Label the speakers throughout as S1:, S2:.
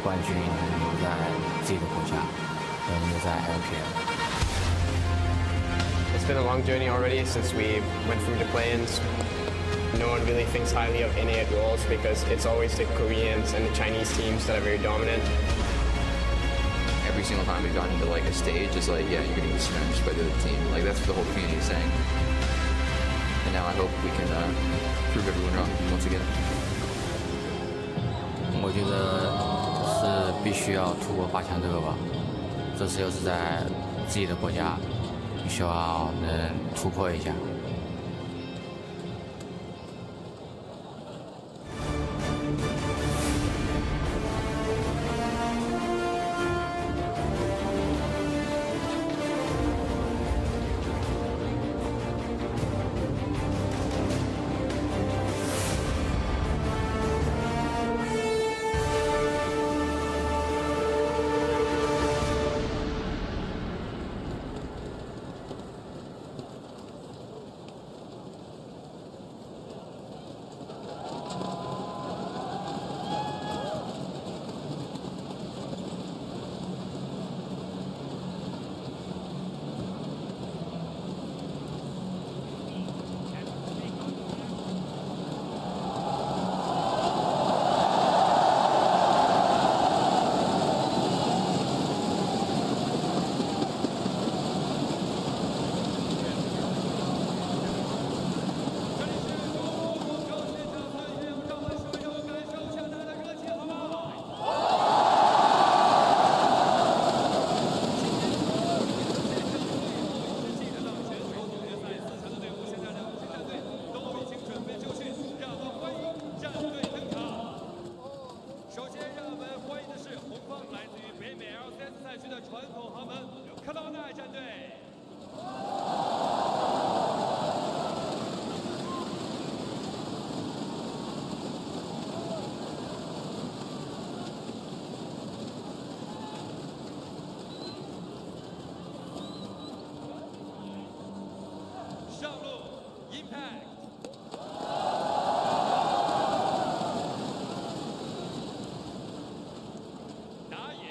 S1: 冠军能留在自己的国家，能留在 LPL。It's
S2: been a long journey already since we went through the play-ins. No one really thinks highly of in-8 roles because it's always the Koreans and the Chinese teams that are very dominant.
S3: Every single time we've gone into like a stage, it's like, yeah, you're getting smashed by the other team. Like that's what the whole community is saying. And now I hope we can prove everyone wrong once again.
S1: 我觉得是必须要突破8强这个吧，这次又是在自己的国家，希望能突破一下。
S4: Cloud9 战队。上路 ，Impact。打野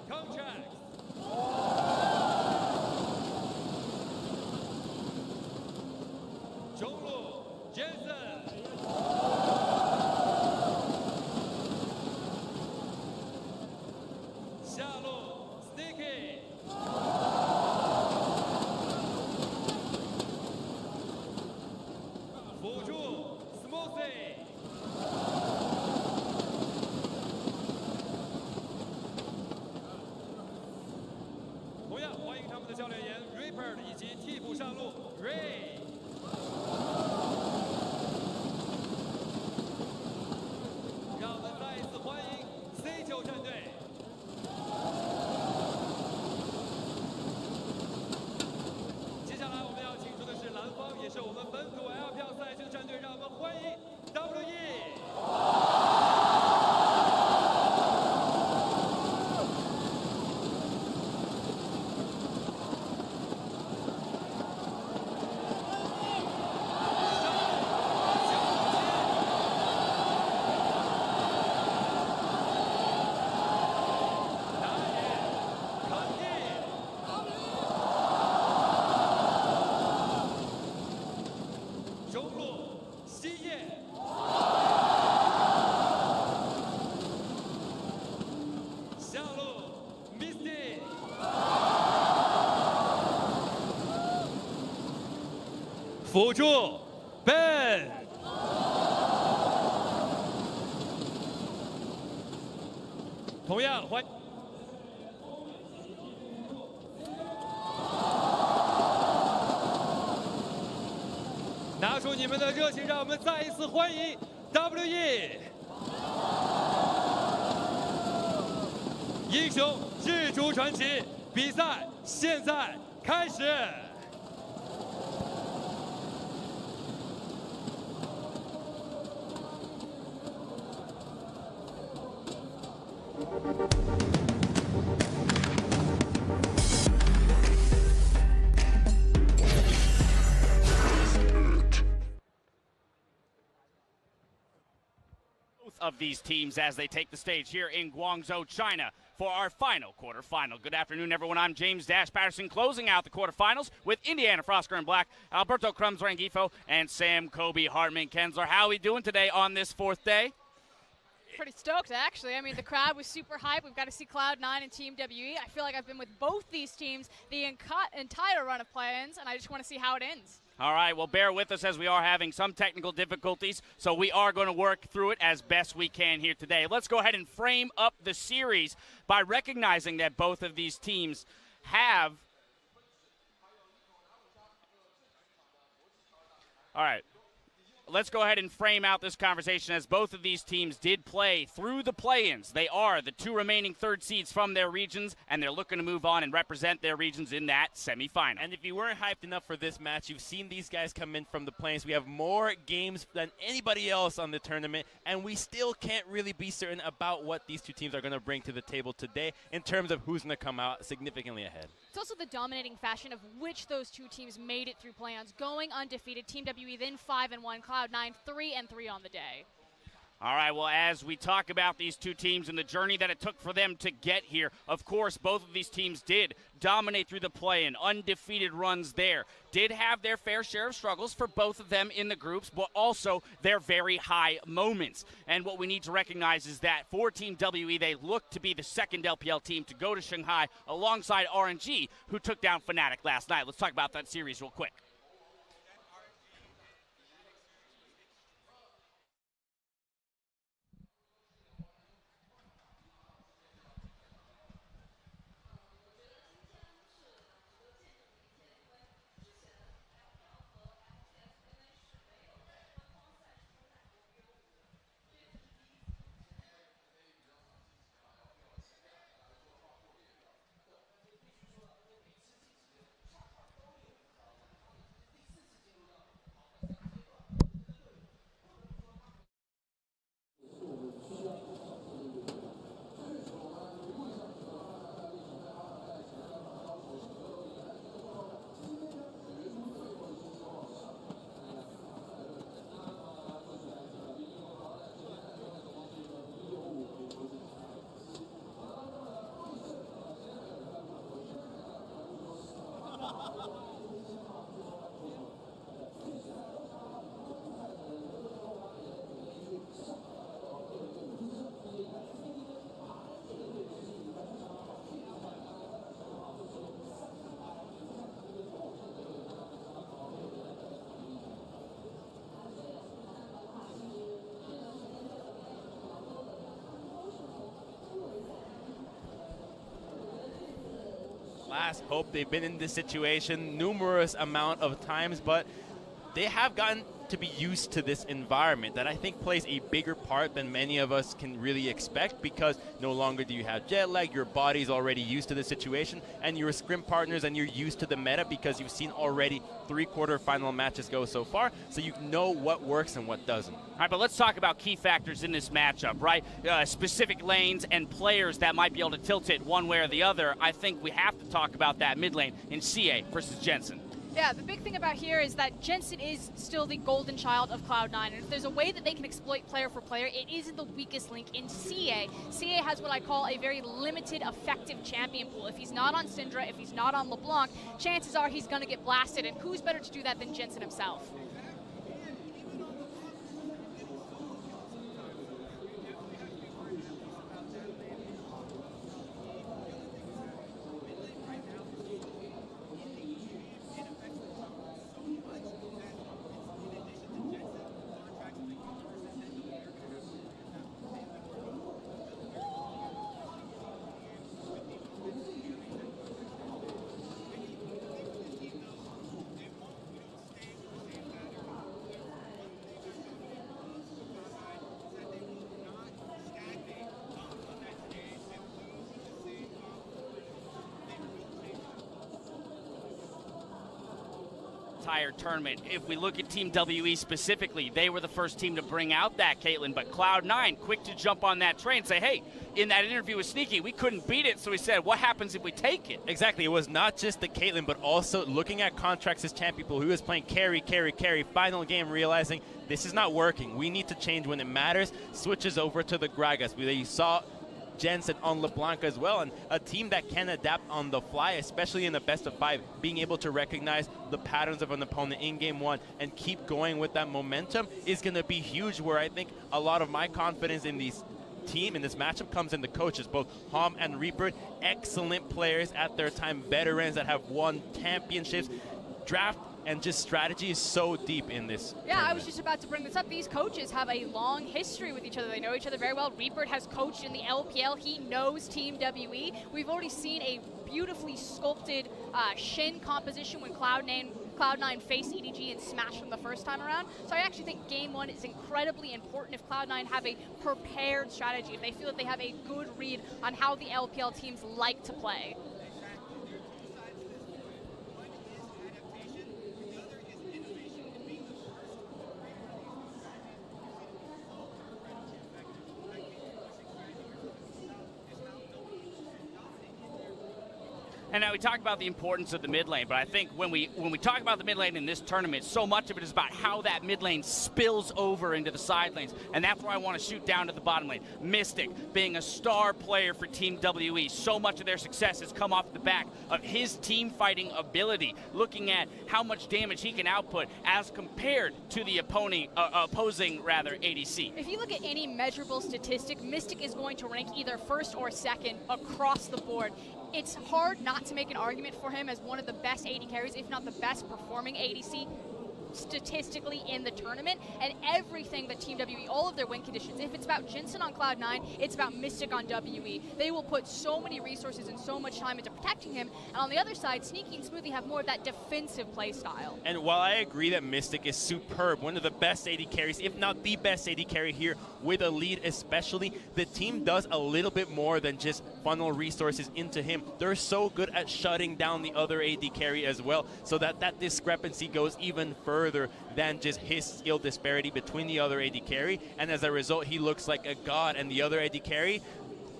S4: ，Contract。中路 ，Jason。下路 ，Sticky。辅助 Smoothie， 同样欢迎他们的教练员 Reaper 以及替补上路 Ray。让我们再一次欢迎 C9 战队。接下来我们要请出的是蓝方，也是我们本土 LPL 赛区的战队，让我们欢迎 WE。中路西叶，下路 Misty， 辅助 Ben， 同样欢。拿出你们的热情，让我们再一次欢迎 WE。英雄日主传奇，比赛现在开始。
S5: of these teams as they take the stage here in Guangzhou, China for our final quarterfinal. Good afternoon, everyone. I'm James Dash Patterson, closing out the quarterfinals with Indiana Frosker in black, Alberto Crumbs Rangifo, and Sam Kobe Hartman Kensler. How are we doing today on this fourth day?
S6: Pretty stoked, actually. I mean, the crowd was super hyped. We've got to see Cloud9 and Team WE. I feel like I've been with both these teams the entire run of play-ins, and I just want to see how it ends.
S5: All right, well, bear with us as we are having some technical difficulties, so we are going to work through it as best we can here today. Let's go ahead and frame up the series by recognizing that both of these teams have... All right. Let's go ahead and frame out this conversation as both of these teams did play through the play-ins. They are the two remaining third seeds from their regions, and they're looking to move on and represent their regions in that semifinal.
S7: And if you weren't hyped enough for this match, you've seen these guys come in from the play-ins. We have more games than anybody else on the tournament, and we still can't really be certain about what these two teams are going to bring to the table today in terms of who's going to come out significantly ahead.
S6: It's also the dominating fashion of which those two teams made it through play-ins, going undefeated. Team WE then 5-1, Cloud9 3-3 on the day.
S5: All right, well, as we talk about these two teams and the journey that it took for them to get here, of course, both of these teams did dominate through the play-in, undefeated runs there. Did have their fair share of struggles for both of them in the groups, but also their very high moments. And what we need to recognize is that for Team WE, they look to be the second LPL team to go to Shanghai alongside RNG, who took down Fnatic last night. Let's talk about that series real quick.
S7: Last hope. They've been in this situation numerous amount of times, but they have gotten to be used to this environment that I think plays a bigger part than many of us can really expect, because no longer do you have jet lag, your body's already used to the situation, and you're scrim partners and you're used to the meta because you've seen already 3 quarterfinal matches go so far, so you know what works and what doesn't.
S5: All right, but let's talk about key factors in this matchup, right? Specific lanes and players that might be able to tilt it one way or the other. I think we have to talk about that mid lane in CA versus Jensen.
S6: Yeah, the big thing about here is that Jensen is still the golden child of Cloud9, and if there's a way that they can exploit player for player, it isn't the weakest link in CA. CA has what I call a very limited effective champion pool. If he's not on Syndra, if he's not on LeBlanc, chances are he's going to get blasted, and who's better to do that than Jensen himself?
S5: entire tournament. If we look at Team WE specifically, they were the first team to bring out that Caitlyn, but Cloud9 quick to jump on that train and say, hey, in that interview with Sneaky, we couldn't beat it, so we said, what happens if we take it?
S7: Exactly. It was not just the Caitlyn, but also looking at contracts as champ people who was playing carry, final game, realizing this is not working. We need to change when it matters. Switches over to the Gragas. We saw Jensen on LeBlanc as well, and a team that can adapt on the fly, especially in the best of 5, being able to recognize the patterns of an opponent in game 1 and keep going with that momentum is going to be huge, where I think a lot of my confidence in these team in this matchup comes in the coaches, both Hom and Reaper, excellent players at their time, veterans that have won championships. Draft and just strategy is so deep in this tournament.
S6: I was just about to bring this up. These coaches have a long history with each other. They know each other very well. Reaper has coached in the LPL. He knows Team WE. We've already seen a beautifully sculpted Shin composition when Cloud9 faced EDG and smashed them the first time around. So I actually think game 1 is incredibly important if Cloud9 have a prepared strategy, if they feel that they have a good read on how the LPL teams like to play.
S5: And now we talk about the importance of the mid lane, but I think when we talk about the mid lane in this tournament, so much of it is about how that mid lane spills over into the side lanes, and that's where I want to shoot down to the bottom lane. Mystic being a star player for Team WE, so much of their success has come off the back of his team fighting ability, looking at how much damage he can output as compared to the opposing ADC.
S6: If you look at any measurable statistic, Mystic is going to rank either first or second across the board. It's hard not to make an argument for him as one of the best AD carries, if not the best performing ADC statistically in the tournament, and everything that Team WE, all of their win conditions, if it's about Jensen on Cloud9, it's about Mystic on WE. They will put so many resources and so much time into protecting him, and on the other side, Sneaky and Smoothie have more of that defensive play style.
S7: And while I agree that Mystic is superb, one of the best AD carries, if not the best AD carry here, with a lead especially, the team does a little bit more than just funnel resources into him. They're so good at shutting down the other AD carry as well, so that discrepancy goes even further than just his skill disparity between the other AD carry, and as a result he looks like a god, and the other AD carry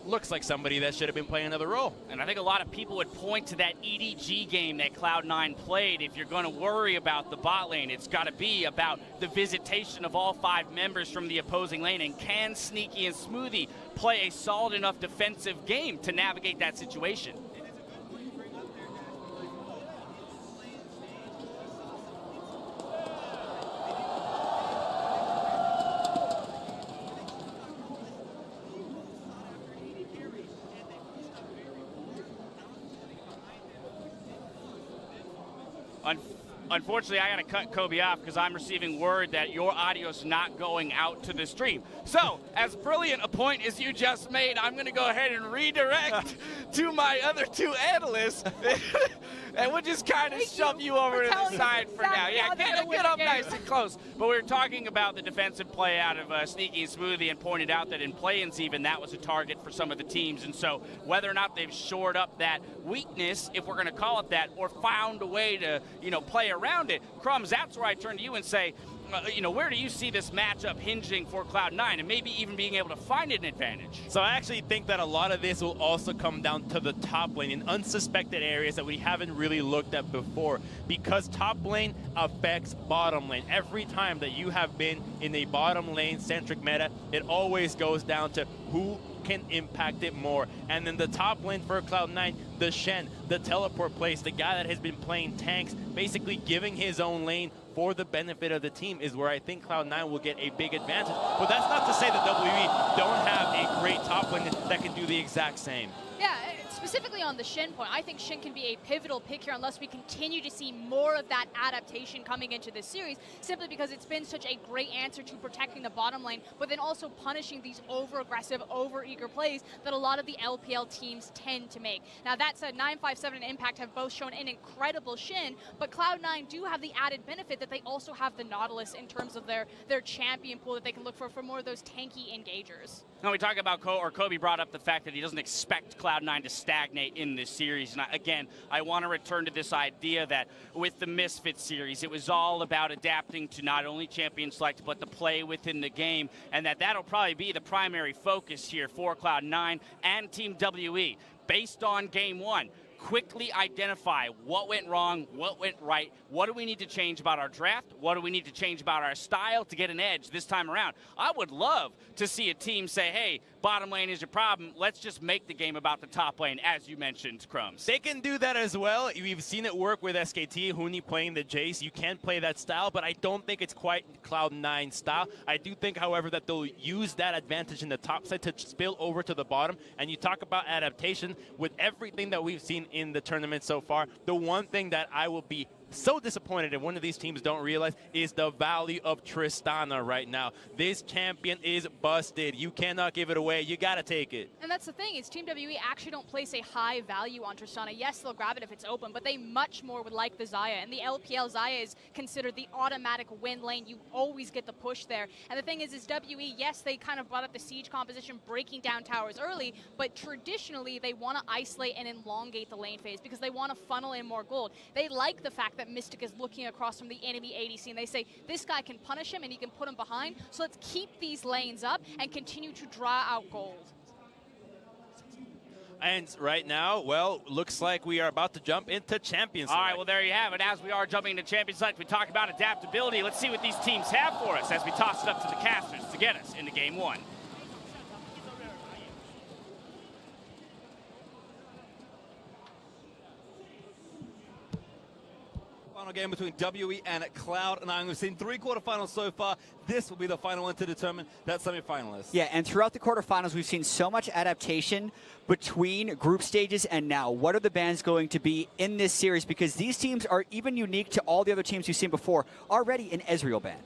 S7: looks like somebody that should have been playing another role.
S5: And I think a lot of people would point to that EDG game that Cloud9 played. If you're going to worry about the bot lane, it's got to be about the visitation of all 5 members from the opposing lane, and can Sneaky and Smoothie play a solid enough defensive game to navigate that situation? Unfortunately, I got to cut Kobe off because I'm receiving word that your audio's not going out to the stream. So, as brilliant a point as you just made, I'm going to go ahead and redirect to my other 2 analysts. And we'll just kind of shove you over to the side for now. Yeah, get up nice and close. But we were talking about the defensive play out of Sneaky and Smoothie, and pointed out that in play-ins even, that was a target for some of the teams. And so whether or not they've shored up that weakness, if we're going to call it that, or found a way to, play around it, Crumbs, that's where I turn to you and say, where do you see this matchup hinging for Cloud9, and maybe even being able to find an advantage?
S7: So I actually think that a lot of this will also come down to the top lane in unsuspected areas that we haven't really looked at before, because top lane affects bottom lane. Every time that you have been in a bottom lane centric meta, it always goes down to who can impact it more. And then the top lane for Cloud9, the Shen, the teleport plays, the guy that has been playing tanks, basically giving his own lane for the benefit of the team, is where I think Cloud9 will get a big advantage. But that's not to say that WE don't have a great top lane that can do the exact same.
S6: Yeah, specifically on the Shin point, I think Shin can be a pivotal pick here unless we continue to see more of that adaptation coming into this series, simply because it's been such a great answer to protecting the bottom lane, but then also punishing these over-aggressive, over-eager plays that a lot of the LPL teams tend to make. Now that said, 957 and Impact have both shown an incredible Shin, but Cloud9 do have the added benefit that they also have the Nautilus in terms of their champion pool that they can look for more of those tanky engagers.
S5: Now we talk about Kobe brought up the fact that he doesn't expect Cloud9 to step stagnate in this series. And again, I want to return to this idea that with the Misfit series, it was all about adapting to not only Champion Select, but the play within the game, and that'll probably be the primary focus here for Cloud9 and Team WE. Based on Game 1, quickly identify what went wrong, what went right, what do we need to change about our draft, what do we need to change about our style to get an edge this time around. I would love to see a team say, hey, bottom lane is your problem, let's just make the game about the top lane, as you mentioned, Crumbs.
S7: They can do that as well. We've seen it work with SKT, Huni playing the Jace. You can play that style, but I don't think it's quite Cloud9 style. I do think, however, that they'll use that advantage in the top side to spill over to the bottom. And you talk about adaptation with everything that we've seen in the tournament so far. The one thing that I will be so disappointed if one of these teams don't realize is the value of Tristana right now. This champion is busted. You cannot give it away. You got to take it.
S6: And that's the thing, is Team WE actually don't place a high value on Tristana. Yes, they'll grab it if it's open, but they much more would like the Xayah. And the LPL Xayah is considered the automatic win lane. You always get the push there. And the thing is WE, yes, they kind of brought up the siege composition, breaking down towers early, but traditionally they want to isolate and elongate the lane phase because they want to funnel in more gold. They like the fact that Mystic is looking across from the enemy ADC, and they say, this guy can punish him and he can put him behind, so let's keep these lanes up and continue to draw out gold.
S7: And right now, well, looks like we are about to jump into Champions League.
S5: All right, well, there you have it. As we are jumping into Champions League, we talk about adaptability. Let's see what these teams have for us as we toss it up to the casters to get us into Game 1.
S8: Final game between WE and Cloud9. We've seen 3 quarterfinals so far. This will be the final one to determine that semi-finalist.
S9: Yeah, and throughout the quarterfinals, we've seen so much adaptation between group stages and now. What are the bans going to be in this series? Because these teams are even unique to all the other teams we've seen before. Already an Ezreal ban.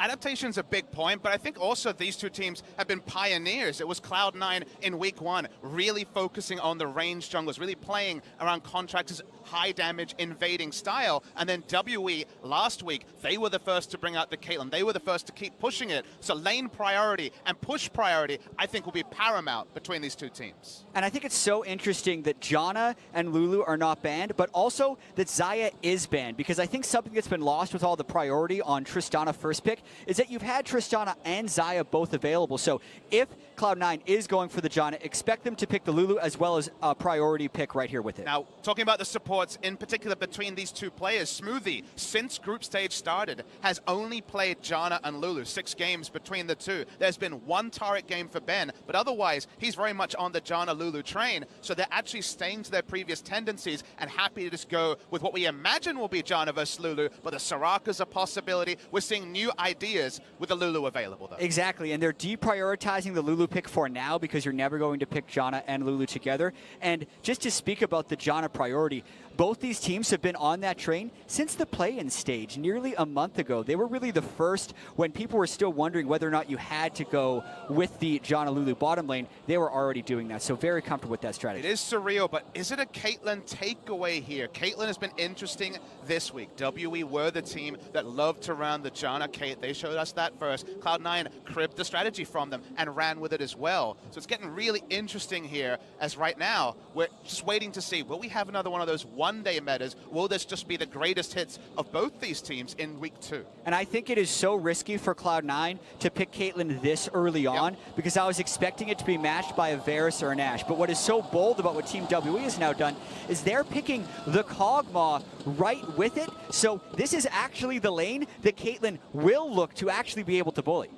S10: Adaptation's a big point, but I think also these two teams have been pioneers. It was Cloud9 in week 1, really focusing on the range junglers, really playing around Contractor's high damage invading style. And then WE last week, they were the first to bring out the Caitlyn. They were the first to keep pushing it. So lane priority and push priority, I think, will be paramount between these two teams.
S9: And I think it's so interesting that Janna and Lulu are not banned, but also that Xayah is banned, because I think something that's been lost with all the priority on Tristana first pick is that you've had Tristana and Xayah both available. So if Cloud9 is going for the Janna, expect them to pick the Lulu as well as a priority pick right here with it.
S10: Now, talking about the supports, in particular between these two players, Smoothie, since group stage started, has only played Janna and Lulu, 6 games between the two. There's been 1 Taric game for Ben, but otherwise, he's very much on the Janna-Lulu train, so they're actually staying to their previous tendencies and happy to just go with what we imagine will be Janna versus Lulu, but the Soraka's a possibility. We're seeing new ideas with the Lulu available, though.
S9: Exactly, and they're deprioritizing the Lulu pick for now because you're never going to pick Janna and Lulu together. And just to speak about the Janna priority, both these teams have been on that train since the play-in stage nearly a month ago. They were really the first when people were still wondering whether or not you had to go with the Janna Lulu bottom lane. They were already doing that, so very comfortable with that strategy.
S10: It is surreal, but is it a Caitlyn takeaway here? Caitlyn has been interesting this week. WE were the team that loved to run the Janna Kate. They showed us that first. Cloud9 cribbed the strategy from them and ran with it as well. So it's getting really interesting here, as right now we're just waiting to see, will we have another one of those one-day metas? Will this just be the greatest hits of both these teams in week 2?
S9: And I think it is so risky for Cloud9 to pick Caitlyn this early on, because I was expecting it to be matched by a Varus or an Ashe. But what is so bold about what Team WE has now done is they're picking the Kog'Maw right with it. So this is actually the lane that Caitlyn will look to actually be able to bully.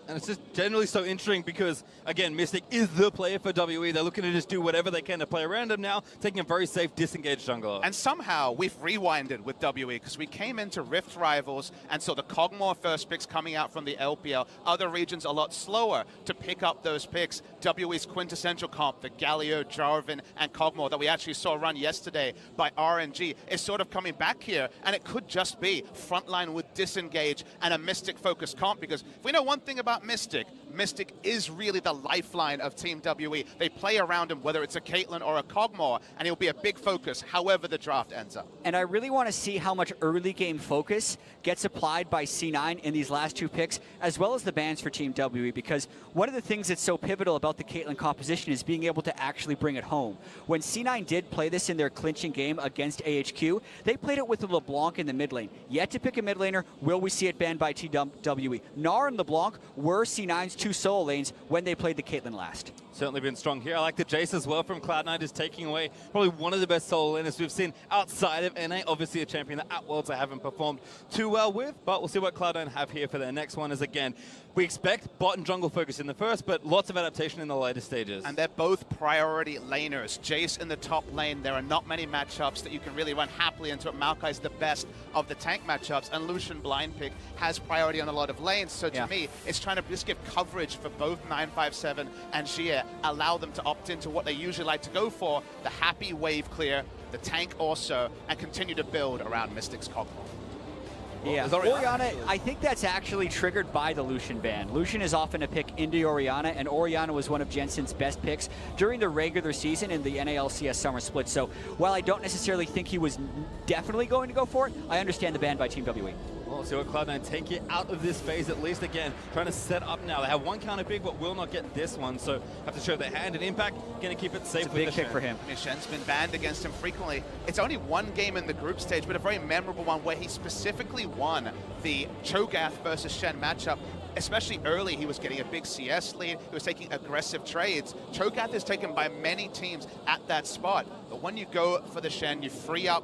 S8: And it's just generally so interesting because, again, Mystic is the player for WE. They're looking to just do whatever they can to play around him now, taking a very safe, disengaged jungler.
S10: And somehow we've rewinded with WE because we came into Rift Rivals and saw the Kog'Maw first picks coming out from the LPL. Other regions a lot slower to pick up those picks. WE's quintessential comp, the Galio, Jarvan, and Kog'Maw that we actually saw run yesterday by RNG is sort of coming back here, and it could just be frontline with disengage and a Mystic-focused comp, because if we know one thing about Mystic Mystic is really the lifeline of Team WE. They play around him, whether it's a Caitlyn or a Kog'Maw, and he'll be a big focus however the draft ends up.
S9: And I really want to see how much early game focus gets applied by C9 in these last 2 picks, as well as the bans for Team WE, because one of the things that's so pivotal about the Caitlyn composition is being able to actually bring it home. When C9 did play this in their clinching game against AHQ, they played it with the LeBlanc in the mid lane. Yet to pick a mid laner, will we see it banned by TWE? Gnar and LeBlanc were C9's 2 solo lanes when they played the Caitlyn last.
S8: Certainly been strong here. I like the Jace as well from Cloud9, just taking away probably one of the best solo laners we've seen outside of NA. Obviously a champion that at Worlds I haven't performed too well with, but we'll see what Cloud9 have here for their next one. Is again, we expect bot and jungle focus in the first, but lots of adaptation in the later stages.
S10: And they're both priority laners. Jace in the top lane, there are not many matchups that you can really run happily into it. Maokai's the best of the tank matchups, and Lucian blind pick has priority on a lot of lanes. So to me, it's trying to just give coverage for both 957 and Xia, allow them to opt into what they usually like to go for, the happy wave clear, the tank also, and continue to build around Mystic's Kog'Maw.
S9: Yeah, Orianna, I think that's actually triggered by the Lucian ban. Lucian is often a pick into Orianna, and Orianna was one of Jensen's best picks during the regular season in the NALCS summer split. So while I don't necessarily think he was definitely going to go for it, I understand the ban by Team WE.
S8: Well, see what Cloud9 take it out of this phase at least. Again, trying to set up now. They have one counter pick, but will not get this one, so have to show their hand and Impact. Going to keep it safe.
S9: It's a big pick for him.
S10: Shen's been banned against him frequently. It's only one game in the group stage, but a very memorable one where he specifically won the Cho'Gath versus Shen matchup. Especially early, he was getting a big CS lead. He was taking aggressive trades. Cho'Gath is taken by many teams at that spot. But when you go for the Shen, you free up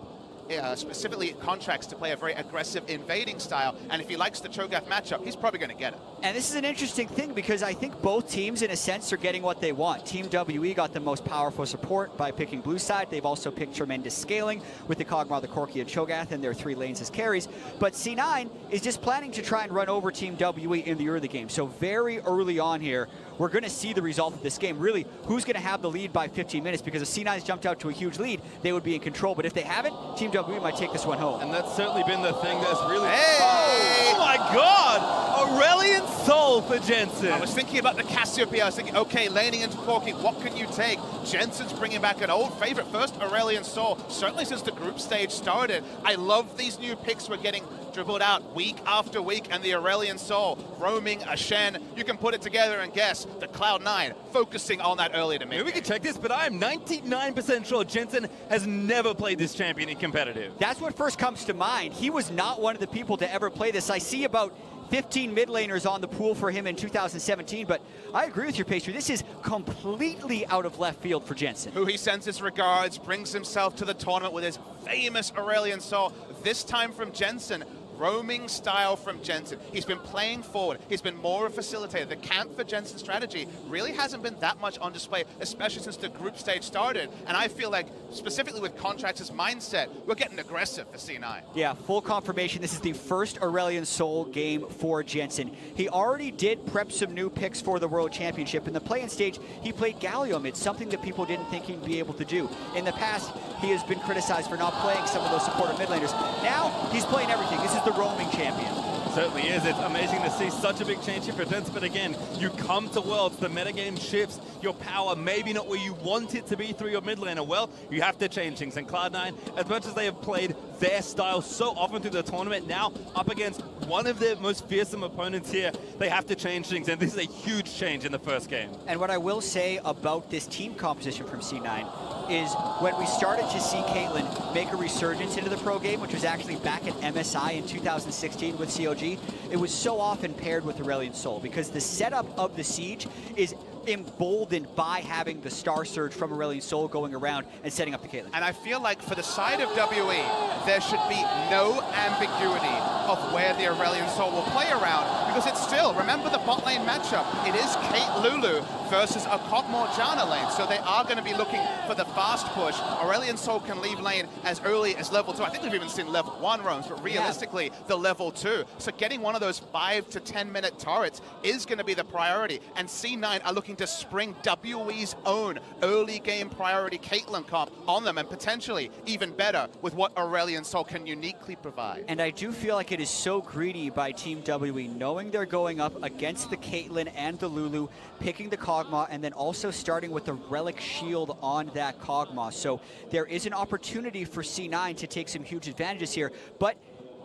S10: specifically contracts to play a very aggressive invading style, and if he likes the Cho'Gath matchup, he's probably going to get it.
S9: And this is an interesting thing because I think both teams, in a sense, are getting what they want. Team WE got the most powerful support by picking blue side. They've also picked tremendous scaling with the Kog'Maw, the Corki, and Cho'Gath and their 3 lanes as carries. But C9 is just planning to try and run over Team WE in the early game. So very early on here, we're going to see the result of this game. Really, who's going to have the lead by 15 minutes? Because if C9's jumped out to a huge lead, they would be in control. But if they haven't, Team WE might take this one home.
S8: And that's certainly been the thing that's really... Oh my god! Aurelion Sol for Jensen.
S10: I was thinking about the Cassiopeia. I was thinking, okay, laning into Corki, what can you take? Jensen's bringing back an old favorite first, Aurelion Sol. Certainly since the group stage started. I love these new picks we're getting dribbled out week after week, and the Aurelion Sol roaming a Shen. You can put it together and guess the Cloud9 focusing on that early to mid.
S8: Maybe we can check this, but I am 99% sure Jensen has never played this champion in competitive.
S9: That's what first comes to mind. He was not one of the people to ever play this. I see about 15 mid laners on the pool for him in 2017, but I agree with your Pastry. This is completely out of left field for Jensen.
S10: Who he sends his regards, brings himself to the tournament with his famous Aurelion Sol, this time from Jensen. Roaming style from Jensen. He's been playing forward. He's been more a facilitator. The camp for Jensen's strategy really hasn't been that much on display, especially since the group stage started. And I feel like, specifically with Contract's mindset, we're getting aggressive for C9.
S9: Yeah, full confirmation. This is the first Aurelion Sol game for Jensen. He already did prep some new picks for the World Championship. In the play-in stage, he played Gallium. It's something that people didn't think he'd be able to do. In the past, he has been criticized for not playing some of those supportive mid laners. Now, he's playing everything. This is the roaming champion.
S8: Certainly is. It's amazing to see such a big change here for Jensen, but again, you come to Worlds, the metagame shifts, your power maybe not where you want it to be through your mid laner. Well, you have to change things, and Cloud9, as much as they have played their style so often through the tournament, now up against one of their most fearsome opponents here, they have to change things, and this is a huge change in the first game.
S9: And what I will say about this team composition from C9 is when we started to see Caitlyn make a resurgence into the pro game, which was actually back at MSI in 2016 with COG, it was so often paired with Aurelion Sol because the setup of the siege is emboldened by having the Star Surge from Aurelion Sol going around and setting up the Caitlyn.
S10: And I feel like for the side of WE, there should be no ambiguity of where the Aurelion Sol will play around, because it's still, remember the bot lane matchup, it is Kate Lulu versus a Cogmore Janna lane. So they are going to be looking for the fast push. Aurelion Sol can leave lane as early as level 2. I think we've even seen level 1 roams, but realistically, the level 2. So getting one of those 5 to 10 minute turrets is going to be the priority. And C9 are looking to spring WE's own early game priority Caitlyn comp on them, and potentially even better with what Aurelion Sol can uniquely provide.
S9: And I do feel like it is so greedy by Team WE, knowing they're going up against the Caitlyn and the Lulu, picking the Kog'Maw, and then also starting with the Relic Shield on that Kog'Maw. So there is an opportunity for C9 to take some huge advantages here, but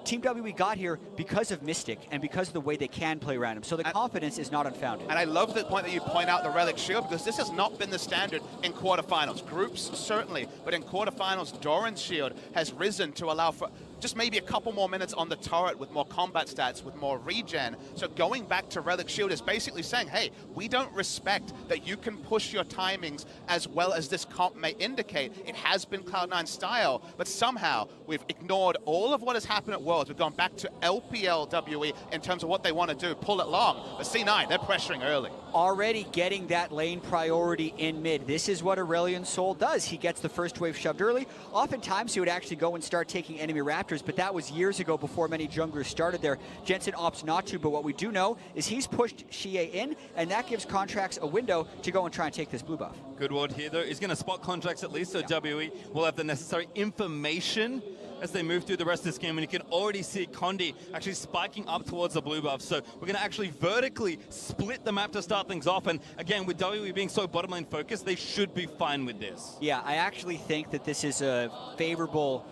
S9: Team WE got here because of Mystic and because of the way they can play around him. So the confidence is not unfounded.
S10: And I love the point that you point out the Relic Shield, because this has not been the standard in quarterfinals. Groups, certainly, but in quarterfinals, Doran's Shield has risen to allow for just maybe a couple more minutes on the turret with more combat stats, with more regen. So going back to Relic Shield is basically saying, hey, we don't respect that you can push your timings as well as this comp may indicate. It has been Cloud9 style, but somehow we've ignored all of what has happened at Worlds. We've gone back to LPLWE in terms of what they want to do, pull it long. But C9, they're pressuring early.
S9: Already getting that lane priority in mid. This is what Aurelion Sol does. He gets the first wave shoved early. Oftentimes he would actually go and start taking enemy Raptors, but that was years ago before many junglers started there. Jensen opts not to, but what we do know is he's pushed Xie in, and that gives Contracts a window to go and try and take this blue buff.
S8: Good word here, though. He's going to spot Contracts at least, so WE will have the necessary information as they move through the rest of this game, and you can already see Condi actually spiking up towards the blue buff. So we're going to actually vertically split the map to start things off, and again, with WE being so bottom lane focused, they should be fine with this.
S9: Yeah, I actually think that this is a favorable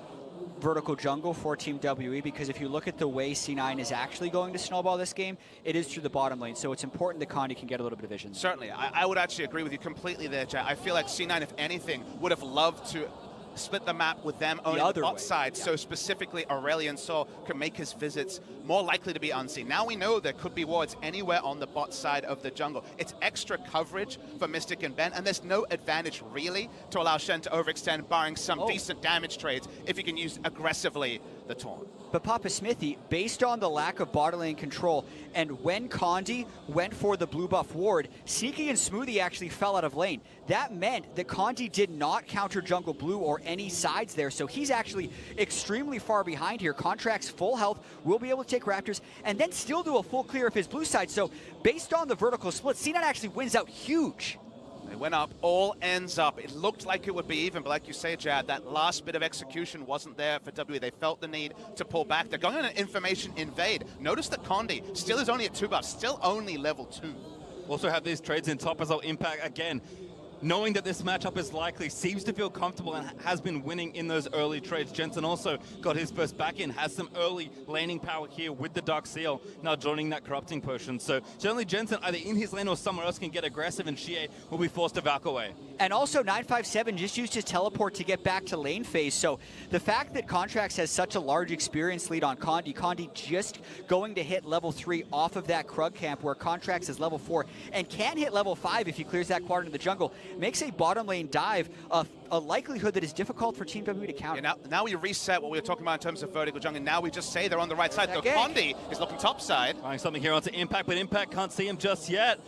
S9: vertical jungle for Team WE, because if you look at the way C9 is actually going to snowball this game, it is through the bottom lane, so it's important that Condi can get a little bit of vision.
S10: Certainly, I would actually agree with you completely there, Chad. I feel like C9, if anything, would have loved to split the map with them owning the bot side, so specifically Aurelion Sol can make his visits more likely to be unseen. Now we know there could be wards anywhere on the bot side of the jungle. It's extra coverage for Mystic and Ben, and there's no advantage really to allow Shen to overextend, barring some decent damage trades if you can use aggressively the taunt.
S9: But Papa Smithy, based on the lack of bottom lane control, and when Condi went for the blue buff ward, Sneaky and Smoothie actually fell out of lane. That meant that Condi did not counter jungle blue or any sides there, so he's actually extremely far behind here. Contracts full health, will be able to take Raptors, and then still do a full clear of his blue side. So based on the vertical split, C9 actually wins out huge.
S10: They went up, all ends up. It looked like it would be even, but like you say, Jad, that last bit of execution wasn't there for WE. They felt the need to pull back. They're going on an information invade. Notice that Condi still is only at 2 buffs, still only level 2.
S8: Also have these trades in top as well. Impact, again, knowing that this matchup is likely, seems to feel comfortable and has been winning in those early trades. Jensen also got his first back in, has some early laning power here with the Dark Seal, now joining that Corrupting Potion. So certainly Jensen, either in his lane or somewhere else, can get aggressive, and Xie will be forced to Valk away.
S9: And also 957 just used his teleport to get back to lane phase. So the fact that Contracts has such a large experience lead on Condi just going to hit level 3 off of that Krug camp, where Contracts is level 4 and can hit level 5 if he clears that quadrant of the jungle, makes a bottom lane dive a likelihood that is difficult for Team WE to counter.
S10: Yeah, now we reset what we were talking about in terms of vertical jungle, and now we just say they're on the right side. Though Condi is looking top side.
S8: Trying something here onto Impact, but Impact can't see him just yet.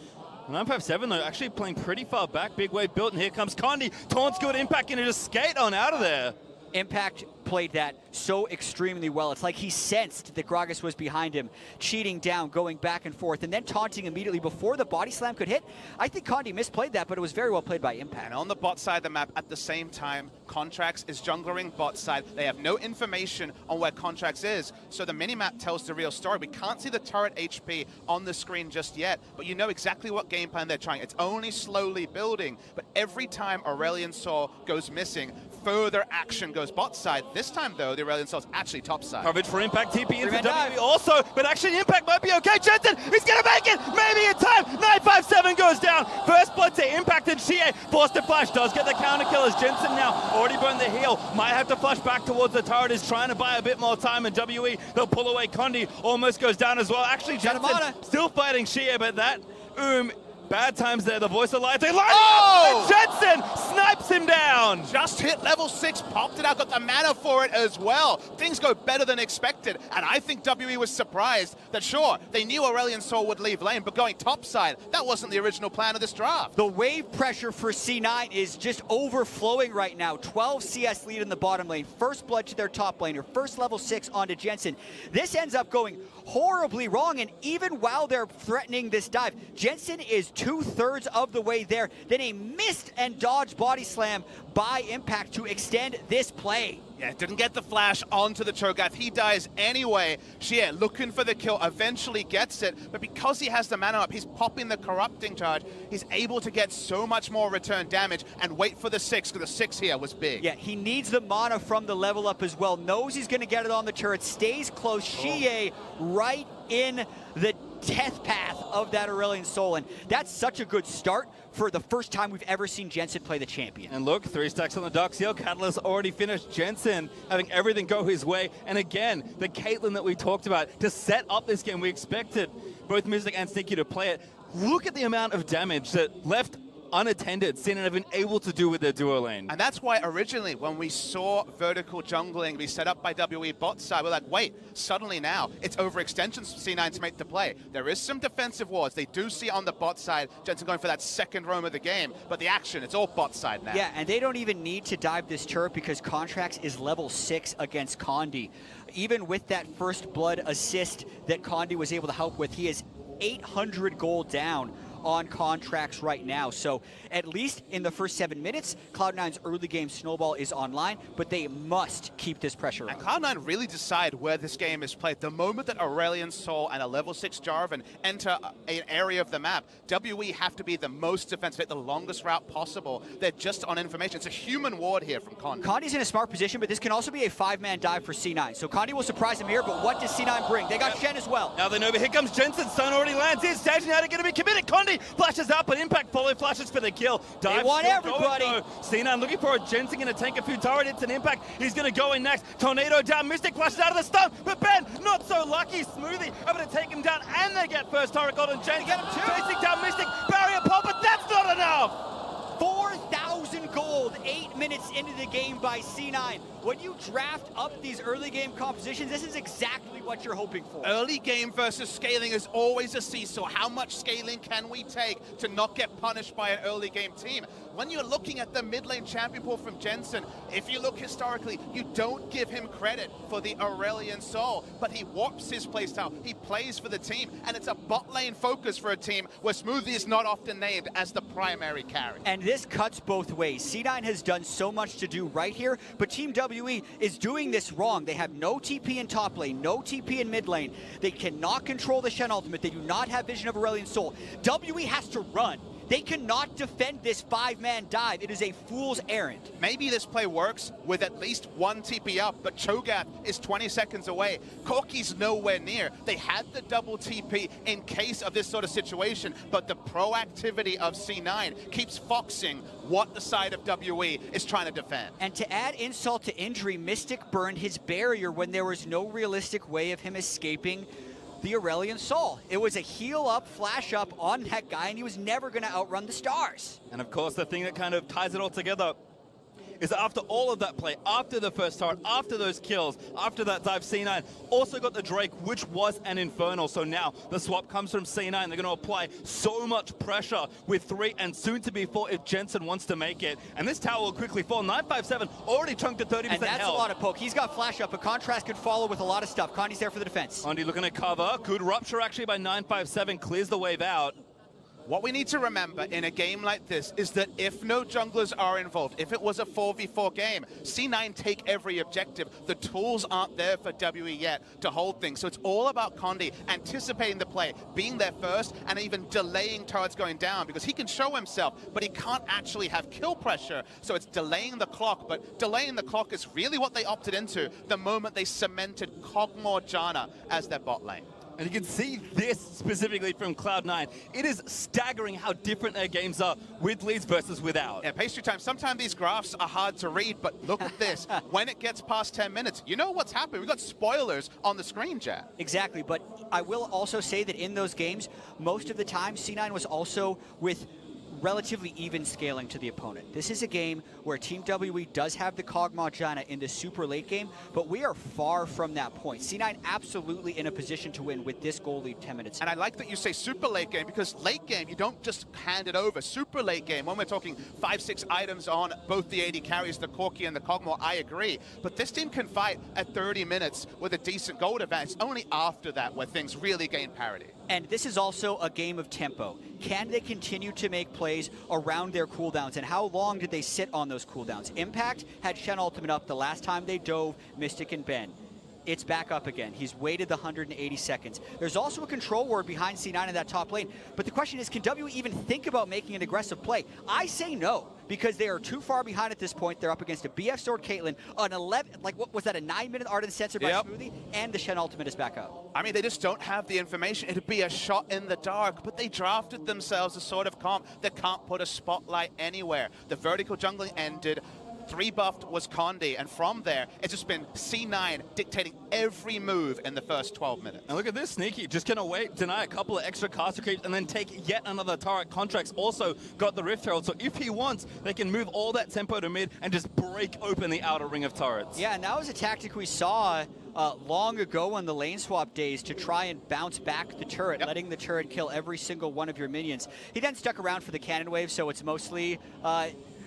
S8: 957 though, actually playing pretty far back. Big wave built, and here comes Condi. Taunt's good, Impact gonna just skate on out of there.
S9: Impact played that so extremely well. It's like he sensed that Gragas was behind him, cheating down, going back and forth, and then taunting immediately before the body slam could hit. I think Condi misplayed that, but it was very well played by Impact.
S10: And on the bot side of the map, at the same time, Contracts is junglering bot side. They have no information on where Contracts is, so the minimap tells the real story. We can't see the turret HP on the screen just yet, but you know exactly what game plan they're trying. It's only slowly building, but every time Aurelion Sol goes missing, further action goes bot side. This time, though, the Aurelion Sol's actually top side.
S8: Coverage for Impact, TP in for WE also, but actually Impact might be okay. Jensen, he's gonna make it, maybe in time. 957 goes down. First blood to Impact, and Xie forced to flash, does get the counter kill as Jensen now already burned the heal. Might have to flash back towards the turret, is trying to buy a bit more time, and WE, they'll pull away. Condi almost goes down as well. Actually, Jensen still fighting Xie, but that Bad times there, the voice of light. They line
S10: Oh!
S8: up, and Jensen snipes him down.
S10: Just hit level 6, popped it out, got the mana for it as well. Things go better than expected, and I think WE was surprised that, sure, they knew Aurelion Sol would leave lane, but going topside, that wasn't the original plan of this draft.
S9: The wave pressure for C9 is just overflowing right now. 12 CS lead in the bottom lane. First blood to their top laner. First level 6 onto Jensen. This ends up going horribly wrong, and even while they're threatening this dive, Jensen is 2/3 of the way there. Then a missed and dodged body slam by Impact to extend this play.
S10: Yeah, didn't get the flash onto the Cho'Gath. He dies anyway. Xie looking for the kill, eventually gets it, but because he has the mana up, he's popping the corrupting charge. He's able to get so much more return damage and wait for the 6, because the 6 here was big.
S9: Yeah, he needs the mana from the level up as well. Knows he's going to get it on the turret. Stays close. Xie right in the death path of that Aurelion Sol, and that's such a good start for the first time we've ever seen Jensen play the champion.
S8: And look, 3 stacks on the docks here. Catalyst already finished. Jensen having everything go his way. And again, the Caitlyn that we talked about to set up this game. We expected both Mystic and Sneaky to play it. Look at the amount of damage that left unattended C9 have been able to do with their duo lane.
S10: And that's why originally when we saw vertical jungling be set up by WE bot side, we're like, wait, suddenly now it's overextensions for C9 to make the play. There is some defensive wards. They do see on the bot side, Jensen going for that second roam of the game, but the action, it's all bot side now.
S9: Yeah, and they don't even need to dive this turret because Contracts is level 6 against Condi. Even with that first blood assist that Condi was able to help with, he is 800 gold down on Contracts right now. So at least in the first 7 minutes, Cloud9's early game snowball is online, but they must keep this pressure
S10: And
S9: up.
S10: Cloud9 really decide where this game is played. The moment that Aurelion Sol and a level 6 Jarvan enter an area of the map, WE have to be the most defensive, the longest route possible. They're just on information. It's a human ward here from Condi.
S9: Condi's in a smart position, but this can also be a 5-man dive for C9. So Condi will surprise him here, but what does C9 bring? They got Shen as well.
S8: Now they know, but here comes Jensen. Stun already lands in. Staging out, going to be committed. Condi flashes up, but Impact follow flashes for the kill.
S9: They want everybody.
S8: C9 looking for a Jensen, going to tank a few turret. It's an Impact. He's going to go in next. Tornado down. Mystic flashes out of the stun, but Ben not so lucky. Smoothie able to take him down, and they get first turret gold. And Jensen
S9: get him too.
S8: chasing down Mystic. Barrier pop, but that's not enough.
S9: 4,000 gold 8 minutes into the game by C9. When you draft up these early game compositions, this is exactly what you're hoping for.
S10: Early game versus scaling is always a seesaw. How much scaling can we take to not get punished by an early game team? When you're looking at the mid lane champion pool from Jensen, if you look historically, you don't give him credit for the Aurelion Sol, but he warps his playstyle. He plays for the team, and it's a bot lane focus for a team where Smoothie is not often named as the primary carry.
S9: And this cuts both ways. C9 has done so much to do right here, but Team WE is doing this wrong. They have no TP in top lane, no TP in mid lane. They cannot control the Shen ultimate. They do not have vision of Aurelion Sol. WE has to run. They cannot defend this 5-man dive. It is a fool's errand.
S10: Maybe this play works with at least one TP up, but Cho'Gath is 20 seconds away. Corki's nowhere near. They had the double TP in case of this sort of situation, but the proactivity of C9 keeps foxing what the side of WE is trying to defend.
S9: And to add insult to injury, Mystic burned his barrier when there was no realistic way of him escaping the Aurelion Sol. It was a heal up, flash up on that guy, and he was never going to outrun the stars.
S8: And of course, the thing that kind of ties it all together is after all of that play, after the first turret, after those kills, after that dive, C9 also got the Drake, which was an Infernal. So now the swap comes from C9. They're going to apply so much pressure with 3 and soon to be 4 if Jensen wants to make it. And this tower will quickly fall. 957 already chunked at 30%
S9: And that's
S8: health.
S9: a lot of poke. He's got flash up, but Contrast could follow with a lot of stuff. Condi's there for the defense.
S8: Condi looking at cover. Good rupture actually by 957. Clears the wave out.
S10: What we need to remember in a game like this is that if no junglers are involved, if it was a 4v4 game, C9 take every objective. The tools aren't there for WE yet to hold things. So it's all about Condi anticipating the play, being there first, and even delaying turrets going down, because he can show himself, but he can't actually have kill pressure. So it's delaying the clock, but delaying the clock is really what they opted into the moment they cemented Kog'Maw Janna as their bot lane.
S8: And you can see this specifically from Cloud9. It is staggering how different their games are with leads versus without.
S10: Yeah, pastry time. Sometimes these graphs are hard to read, but look at this. When it gets past 10 minutes, you know what's happening. We've got spoilers on the screen, Jet.
S9: Exactly, but I will also say that in those games, most of the time, C9 was also with relatively even scaling to the opponent. This is a game where Team WE does have the Kog'Maw Janna in the super late game, but we are far from that point. C9 absolutely in a position to win with this goal lead 10 minutes.
S10: And I like that you say super late game, because late game, you don't just hand it over. Super late game, when we're talking 5-6 items on both the AD carries, the Corki and the Kog'Maw, I agree. But this team can fight at 30 minutes with a decent gold advantage. It's only after that where things really gain parity.
S9: And this is also a game of tempo. Can they continue to make plays around their cooldowns? And how long did they sit on those cooldowns? Impact had Shen ultimate up the last time they dove Mystic and Ben. It's back up again. He's waited the 180 seconds. There's also a control ward behind C9 in that top lane. But the question is, can W even think about making an aggressive play? I say no, because they are too far behind at this point. They're up against a BF Sword Caitlyn, an 11, like what was that, a 9-minute Ardent Sensor by Smoothie, and the Shen ultimate is back up.
S10: I mean, they just don't have the information. It'd be a shot in the dark, but they drafted themselves a sort of comp that can't put a spotlight anywhere. The vertical jungling ended. 3-buffed was Condi, and from there, it's just been C9 dictating every move in the first 12 minutes.
S8: And look at this, Sneaky, just gonna wait, deny a couple of extra caster creeps, and then take yet another turret. Contracts also got the Rift Herald, so if he wants, they can move all that tempo to mid and just break open the outer ring of turrets.
S9: Yeah, and that was a tactic we saw long ago on the lane swap days to try and bounce back the turret, letting the turret kill every single one of your minions. He then stuck around for the cannon wave, so it's mostly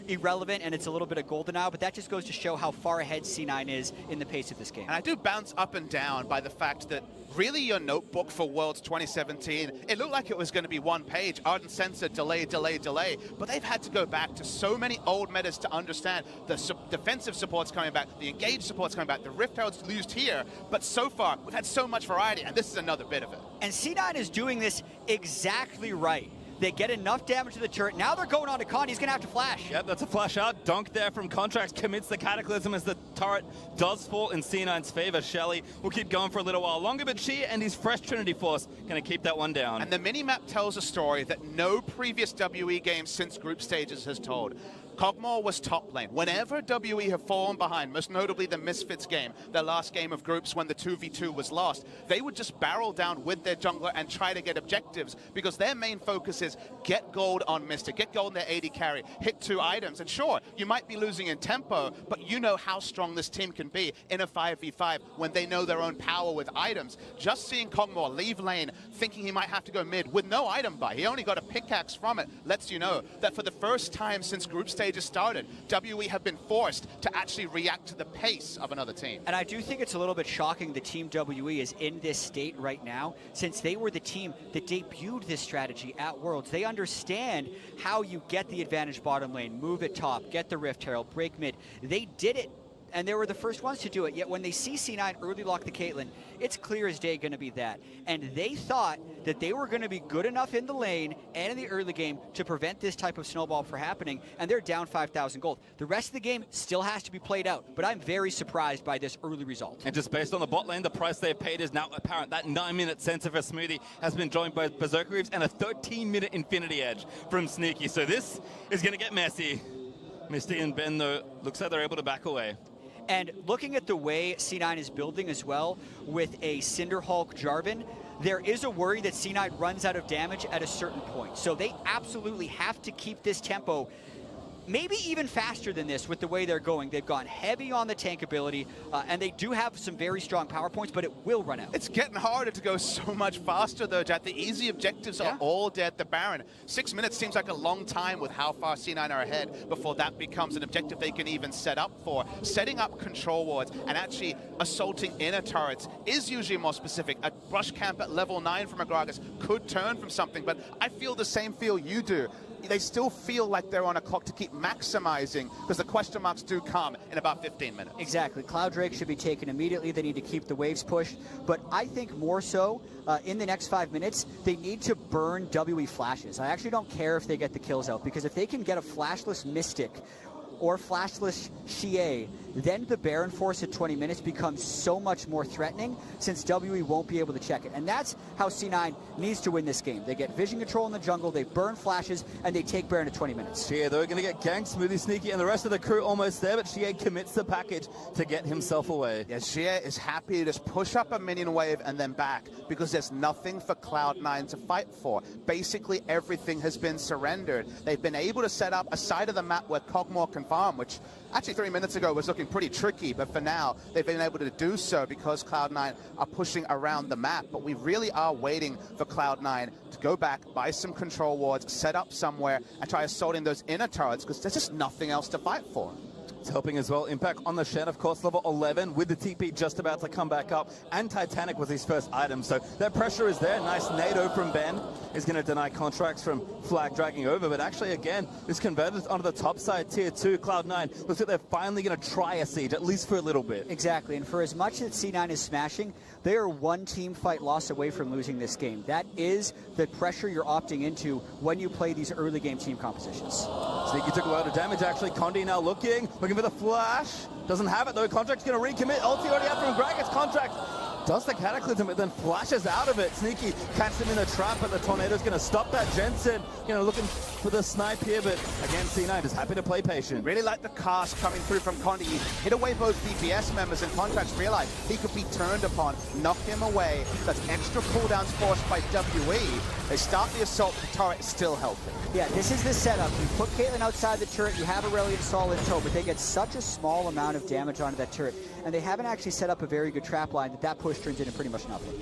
S9: irrelevant, and it's a little bit of golden now, but that just goes to show how far ahead C9 is in the pace of this game.
S10: And I do bounce up and down by the fact that really your notebook for Worlds 2017, it looked like it was going to be one page, Ardent Sensor, delay, delay, delay, but they've had to go back to so many old metas to understand the defensive support's coming back, the engaged support's coming back, the Rift Herald's used here, but so far, we've had so much variety, and this is another bit of it.
S9: And C9 is doing this exactly right. They get enough damage to the turret. Now they're going on to Con. He's going to have to flash.
S8: Yep, that's a flash out. Dunk there from Contracts. Commits the Cataclysm as the turret does fall in C9's favor. Shelly will keep going for a little while longer, but she and his fresh Trinity Force going to keep that one down.
S10: And the minimap tells a story that no previous WE game since group stages has told. Kog'Maw was top lane. Whenever WE have fallen behind, most notably the Misfits game, their last game of groups when the 2v2 was lost, they would just barrel down with their jungler and try to get objectives, because their main focus is get gold on Mystic, get gold in their AD carry, hit 2 items, and sure, you might be losing in tempo, but you know how strong this team can be in a 5v5 when they know their own power with items. Just seeing Kog'Maw leave lane, thinking he might have to go mid with no item buy, he only got a pickaxe from it, lets you know that for the first time since group stage started, WE have been forced to actually react to the pace of another team.
S9: And I do think it's a little bit shocking the Team WE is in this state right now, since they were the team that debuted this strategy at Worlds. They understand how you get the advantage bottom lane, move it top, get the Rift Herald, break mid. They did it, and they were the first ones to do it, yet when they see C9 early lock the Caitlyn, it's clear as day going to be that. And they thought that they were going to be good enough in the lane and in the early game to prevent this type of snowball from happening, and they're down 5,000 gold. The rest of the game still has to be played out, but I'm very surprised by this early result.
S8: And just based on the bot lane, the price they've paid is now apparent. That 9-minute Sensor for Smoothie has been joined by Berserker Reaves and a 13-minute Infinity Edge from Sneaky. So this is going to get messy. Misty and Ben, though, looks like they're able to back away.
S9: And looking at the way C9 is building as well, with a Cinderhulk Jarvan, there is a worry that C9 runs out of damage at a certain point. So they absolutely have to keep this tempo, maybe even faster than this with the way they're going. They've gone heavy on the tank ability, and they do have some very strong power points, but it will run out.
S10: It's getting harder to go so much faster, though, Jet. The easy objectives are all dead. The Baron, 6 minutes seems like a long time with how far C9 are ahead before that becomes an objective they can even set up for. Setting up control wards and actually assaulting inner turrets is usually more specific. A brush camp at level 9 from Agragas could turn from something, but I feel the same feel you do. They still feel like they're on a clock to keep maximizing, because the question marks do come in about 15 minutes.
S9: Exactly. Cloud Drake should be taken immediately. They need to keep the waves pushed. But I think more so, in the next 5 minutes, they need to burn WE flashes. I actually don't care if they get the kills out, because if they can get a flashless Mystic or flashless Xie, then the Baron force at 20 minutes becomes so much more threatening since WE won't be able to check it. And that's how C9 needs to win this game. They get vision control in the jungle, they burn flashes, and they take Baron at 20 minutes.
S8: Yeah, they're going to get ganked, Smoothie, Sneaky, and the rest of the crew almost there, but Xie commits the package to get himself away.
S10: Yeah, Xie is happy to just push up a minion wave and then back because there's nothing for Cloud9 to fight for. Basically, everything has been surrendered. They've been able to set up a side of the map where Kog'Maw can farm, which actually 3 minutes ago was looking pretty tricky, but for now, they've been able to do so because Cloud9 are pushing around the map. But we really are waiting for Cloud9 to go back, buy some control wards, set up somewhere, and try assaulting those inner turrets because there's just nothing else to fight for.
S8: It's helping as well. Impact on the Shen, of course, level 11 with the TP just about to come back up. And Titanic was his first item. So that pressure is there. Nice nado from Ben is going to deny contracts from Flag dragging over. But actually, again, this converted onto the top side, tier 2, Cloud9. Looks like they're finally going to try a siege, at least for a little bit.
S9: Exactly. And for as much as C9 is smashing, they are one team fight loss away from losing this game. That is the pressure you're opting into when you play these early game team compositions.
S8: Sneaky took a lot of damage, actually. Condi now looking for the flash. Doesn't have it, though. Contract's going to recommit. Ulti already out from Greg. It's Contract. Does the Cataclysm, but then flashes out of it. Sneaky catches him in the trap, but the Tornado's going to stop that. Jensen, looking for the snipe here, but again, C9 is happy to play patient.
S10: Really like the cast coming through from Condi. He hit away both DPS members, and Contracts realized he could be turned upon, knock him away. That's extra cooldowns forced by WE. They start the assault, the turret is still helping.
S9: Yeah, this is the setup. You put Caitlyn outside the turret, you have Aurelion Sol in tow, but they get such a small amount of damage onto that turret, and they haven't actually set up a very good trap line that push turns into pretty much nothing.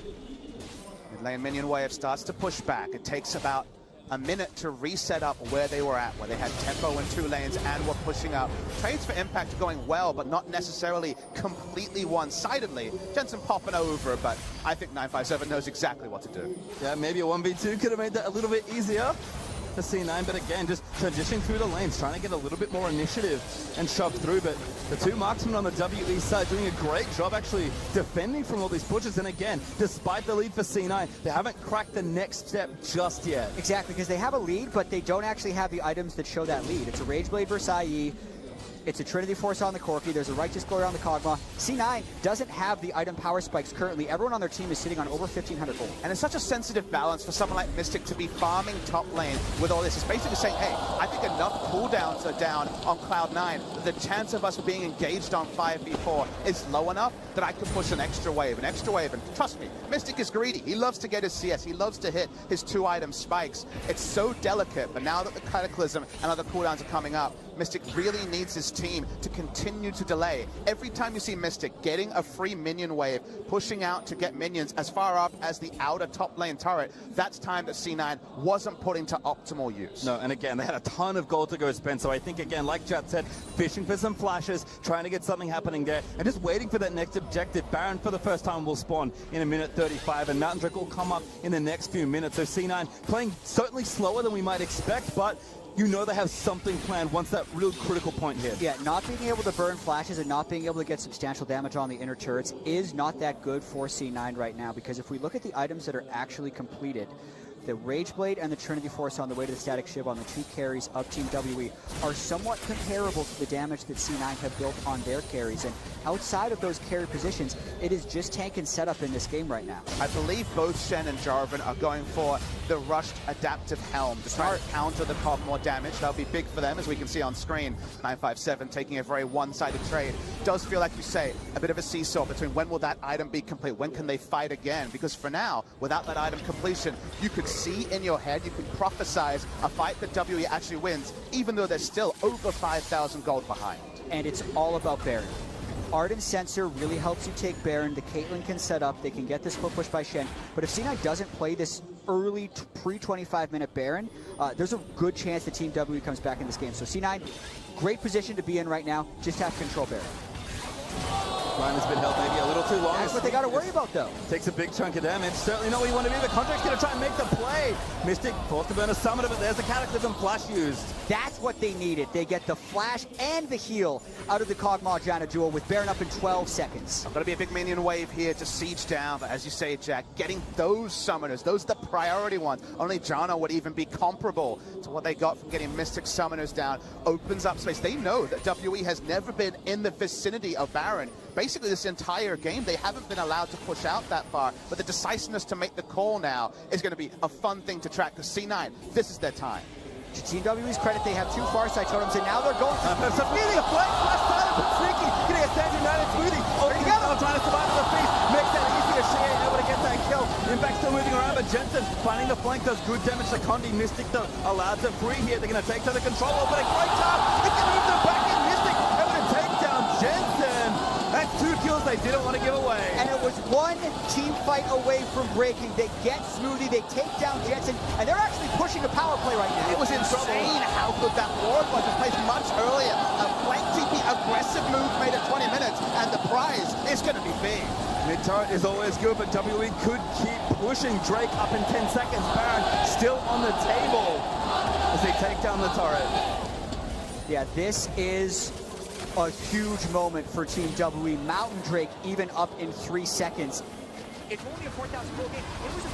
S10: Mid lane minion wave starts to push back. It takes about a minute to reset up where they were at, where they had tempo in 2 lanes and were pushing up. Trades for Impact are going well, but not necessarily completely one-sidedly. Jensen popping over, but I think 957 knows exactly what to do.
S8: Yeah, maybe a 1v2 could have made that a little bit easier to C9, but again, just transitioning through the lanes, trying to get a little bit more initiative and shove through. But the 2 marksmen on the WE side doing a great job actually defending from all these pushes. And again, despite the lead for C9, they haven't cracked the next step just yet.
S9: Exactly, because they have a lead, but they don't actually have the items that show that lead. It's a Rageblade versus IE. It's a Trinity Force on the Corki. There's a Righteous Glory on the Kog'Maw. C9 doesn't have the item power spikes currently. Everyone on their team is sitting on over 1,500 gold.
S10: And it's such a sensitive balance for someone like Mystic to be farming top lane with all this. It's basically saying, hey, I think enough cooldowns are down on Cloud9 that the chance of us being engaged on 5v4 is low enough that I can push an extra wave. And trust me, Mystic is greedy. He loves to get his CS. He loves to hit his 2-item spikes. It's so delicate, but now that the Cataclysm and other cooldowns are coming up, Mystic really needs his team to continue to delay. Every time you see Mystic getting a free minion wave, pushing out to get minions as far up as the outer top lane turret, that's time that C9 wasn't putting to optimal use.
S8: No, and again, they had a ton of gold to go spend, so I think, again, like Jat said, fishing for some flashes, trying to get something happening there, and just waiting for that next objective. Baron, for the first time, will spawn in 1:35, and Mountain Drake will come up in the next few minutes. So C9 playing certainly slower than we might expect, but you know they have something planned once that real critical point hits.
S9: Yeah, not being able to burn flashes and not being able to get substantial damage on the inner turrets is not that good for C9 right now, because if we look at the items that are actually completed, the Rageblade and the Trinity Force on the way to the Static Shiv on the 2 carries of Team WE are somewhat comparable to the damage that C9 have built on their carries. And outside of those carry positions, it is just tank and setup in this game right now.
S10: I believe both Shen and Jarvan are going for the rushed adaptive helm to try to counter the Kog'Maw damage. That'll be big for them, as we can see on screen. 957 taking a very one-sided trade. Does feel like you say, a bit of a seesaw between when will that item be complete, when can they fight again? Because for now, without that item completion, you could see in your head, you could prophesize a fight that WE actually wins, even though they're still over 5,000 gold behind.
S9: And it's all about Baron. Ardent Sensor really helps you take Baron. The Caitlyn can set up. They can get this split push by Shen. But if C9 doesn't play this early pre-25-minute Baron, there's a good chance the Team W comes back in this game. So C9, great position to be in right now. Just have to control Baron.
S8: Cloud9 has been held maybe a little too long.
S9: That's what they got to worry about, though.
S8: Takes a big chunk of damage. Certainly not what you want to be. The Contract's going to try and make the play. Mystic forced to burn a summon of it. There's the Cataclysm flash used.
S9: That's what they needed. They get the flash and the heal out of the Kog'Maw-Janna duel with Baron up in 12 seconds.
S10: Got to be a big minion wave here to siege down, but as you say, Jack, getting those summoners, those are the priority ones. Only Janna would even be comparable to what they got from getting Mystic summoners down. Opens up space. They know that WE has never been in the vicinity of Baron. Basically, this entire game, they haven't been allowed to push out that far, but the decisiveness to make the call now is going to be a fun thing to track. Because C9, this is their time.
S9: To Team WE's credit, they have 2 Farsight totems, and now they're going for
S8: Smoothie! A flank flash started, but Sneaky getting a Sandra United Smoothie. Together, trying to survive the feast. Makes that easier. Shea able to get that kill. Impact still moving around, but Jensen finding the flank does good damage to Condi. Mystic, though, allowed to free here. They're going to take to the control, but a great job. It's going to move them back in. Mystic able to take down Jensen. That's 2 kills they didn't want to give away.
S9: And it was 1 team fight away from breaking. They get Smoothie, they take down Jensen, and they're actually pushing a power play right now.
S10: It was insane how good that ward was. It placed much earlier. A flank TP aggressive move made it 20 minutes, and the prize is going to be big.
S8: Mid turret is always good, but WE could keep pushing. Drake up in 10 seconds. Baron still on the table as they take down the turret.
S9: Yeah, this is a huge moment for Team WE. Mountain Drake even up in 3 seconds. It's only a 4,000 goal game. It was a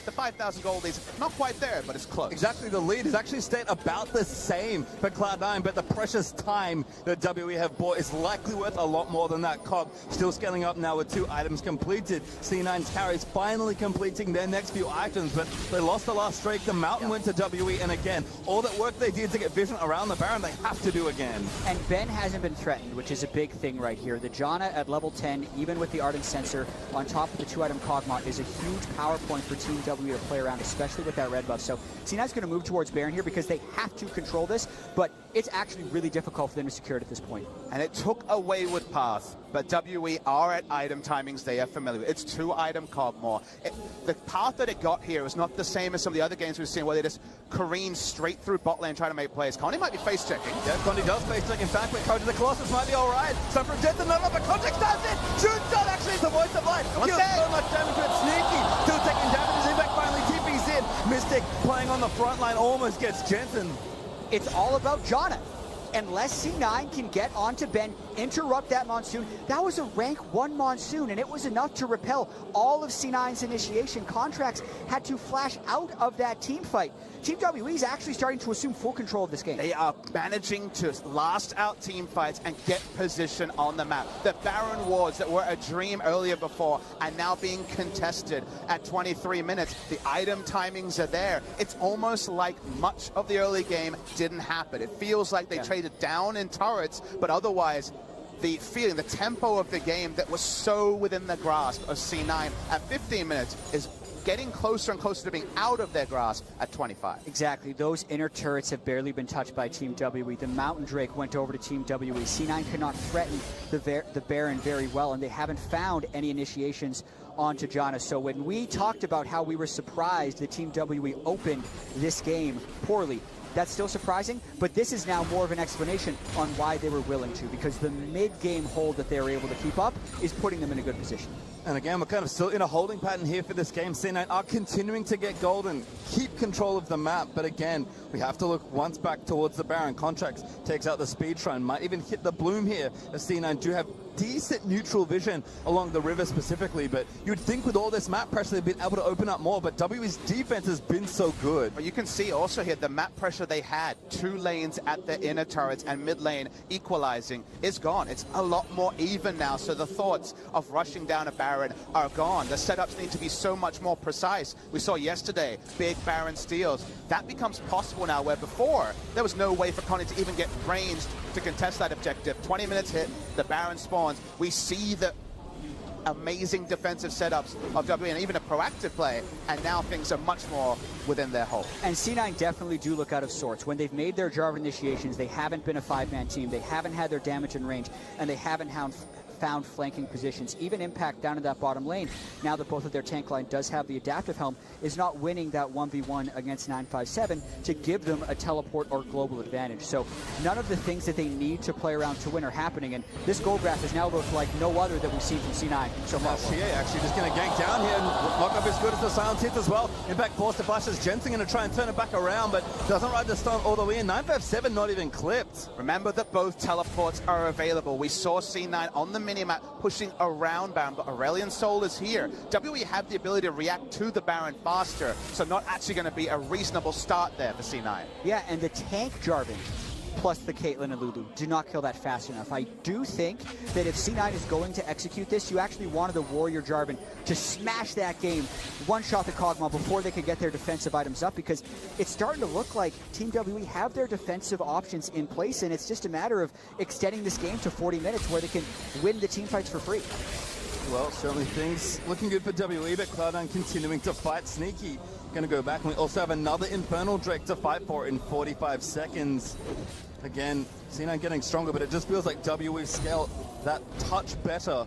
S10: The 5,000 gold is not quite there, but it's close.
S8: Exactly, the lead has actually stayed about the same for Cloud9, but the precious time that WE have bought is likely worth a lot more than that. Cog still scaling up now with 2 items completed. C9's carries finally completing their next few items, but they lost the last streak. The Mountain went to WE, and again, all that work they did to get vision around the Baron, they have to do again.
S9: And Ben hasn't been threatened, which is a big thing right here. The Janna at level 10, even with the Ardent Sensor on top of the 2-item Kog'Maw, is a huge power point for Team W to play around, especially with that red buff. So C9's going to move towards Baron here because they have to control this, but it's actually really difficult for them to secure it at this point.
S10: And it took a wayward path, but WE are at item timings they are familiar with. It's 2-item Kog'Maw. The path that it got here is not the same as some of the other games we've seen where they just careen straight through bot lane trying to make plays. Condi might be face checking.
S8: Yeah, Condi does face check. In fact, with Code of the Colossus might be all right. Some from Jensen, not up, but Context does it. Shoots out, actually, it's the voice of life. Deals so much damage with Sneaky. Still taking damage as Impact finally TP's in. Mystic playing on the front line almost gets Jensen.
S9: It's all about Janna. Unless C9 can get onto Ben, interrupt that Monsoon. That was a rank 1 Monsoon, and it was enough to repel all of C9's initiation. Contracts had to flash out of that team fight. Team WE is actually starting to assume full control of this game.
S10: They are managing to last out team fights and get position on the map. The Baron wards that were a dream earlier before are now being contested at 23 minutes. The item timings are there. It's almost like much of the early game didn't happen. It feels like they traded down in turrets, but otherwise the feeling, the tempo of the game that was so within the grasp of C9 at 15 minutes is getting closer and closer to being out of their grasp at 25.
S9: Exactly. Those inner turrets have barely been touched by Team WE. The Mountain Drake went over to Team WE. C9 could not threaten the Baron very well, and they haven't found any initiations onto Janna. So when we talked about how we were surprised that Team WE opened this game poorly, that's still surprising, but this is now more of an explanation on why they were willing to, because the mid-game hold that they were able to keep up is putting them in a good position.
S8: And again, we're kind of still in a holding pattern here for this game. C9 are continuing to get gold and keep control of the map. But again, we have to look once back towards the Baron. Contracts takes out the speed shrine, might even hit the bloom here, as C9 do have decent neutral vision along the river specifically. But you'd think with all this map pressure, they've been able to open up more. But WE's defense has been so good.
S10: But you can see also here the map pressure they had. 2 lanes at the inner turrets and mid lane equalizing is gone. It's a lot more even now. So the thoughts of rushing down a Baron are gone. The setups need to be so much more precise. We saw yesterday big Baron steals. That becomes possible now, where before there was no way for Connie to even get ranged to contest that objective. 20 minutes hit, the Baron spawns. We see the amazing defensive setups of WE and even a proactive play, and now things are much more within their hold.
S9: And C9 definitely do look out of sorts. When they've made their Jarvan initiations, they haven't been a 5-man team, they haven't had their damage in range, and they haven't found flanking positions. Even Impact down in that bottom lane, now that both of their tank line does have the adaptive helm, is not winning that 1v1 against 957 to give them a teleport or global advantage. So none of the things that they need to play around to win are happening, and this gold graph has now looked like no other that we've seen from C9 so far.
S8: Xie actually just going to gank down here and lock up as good as the silence hits as well. Impact forced to flash as Jensen going to try and turn it back around, but doesn't ride the stun all the way in. 957 not even clipped.
S10: Remember that both teleports are available. We saw C9 on the minimap pushing around Baron, but Aurelion Sol is here. WE have the ability to react to the Baron faster, so not actually going to be a reasonable start there for C9.
S9: Yeah, and the tank Jarvan plus the Caitlyn and Lulu do not kill that fast enough. I do think that if C9 is going to execute this, you actually wanted the Warrior Jarvan to smash that game, one-shot the Kog'Maw before they could get their defensive items up, because it's starting to look like Team WE have their defensive options in place, and it's just a matter of extending this game to 40 minutes where they can win the team fights for free.
S8: Well, certainly things looking good for WE, but Cloud9 continuing to fight. Sneaky going to go back, and we also have another Infernal Drake to fight for in 45 seconds. Again, C9 getting stronger, but it just feels like WE scaled that touch better.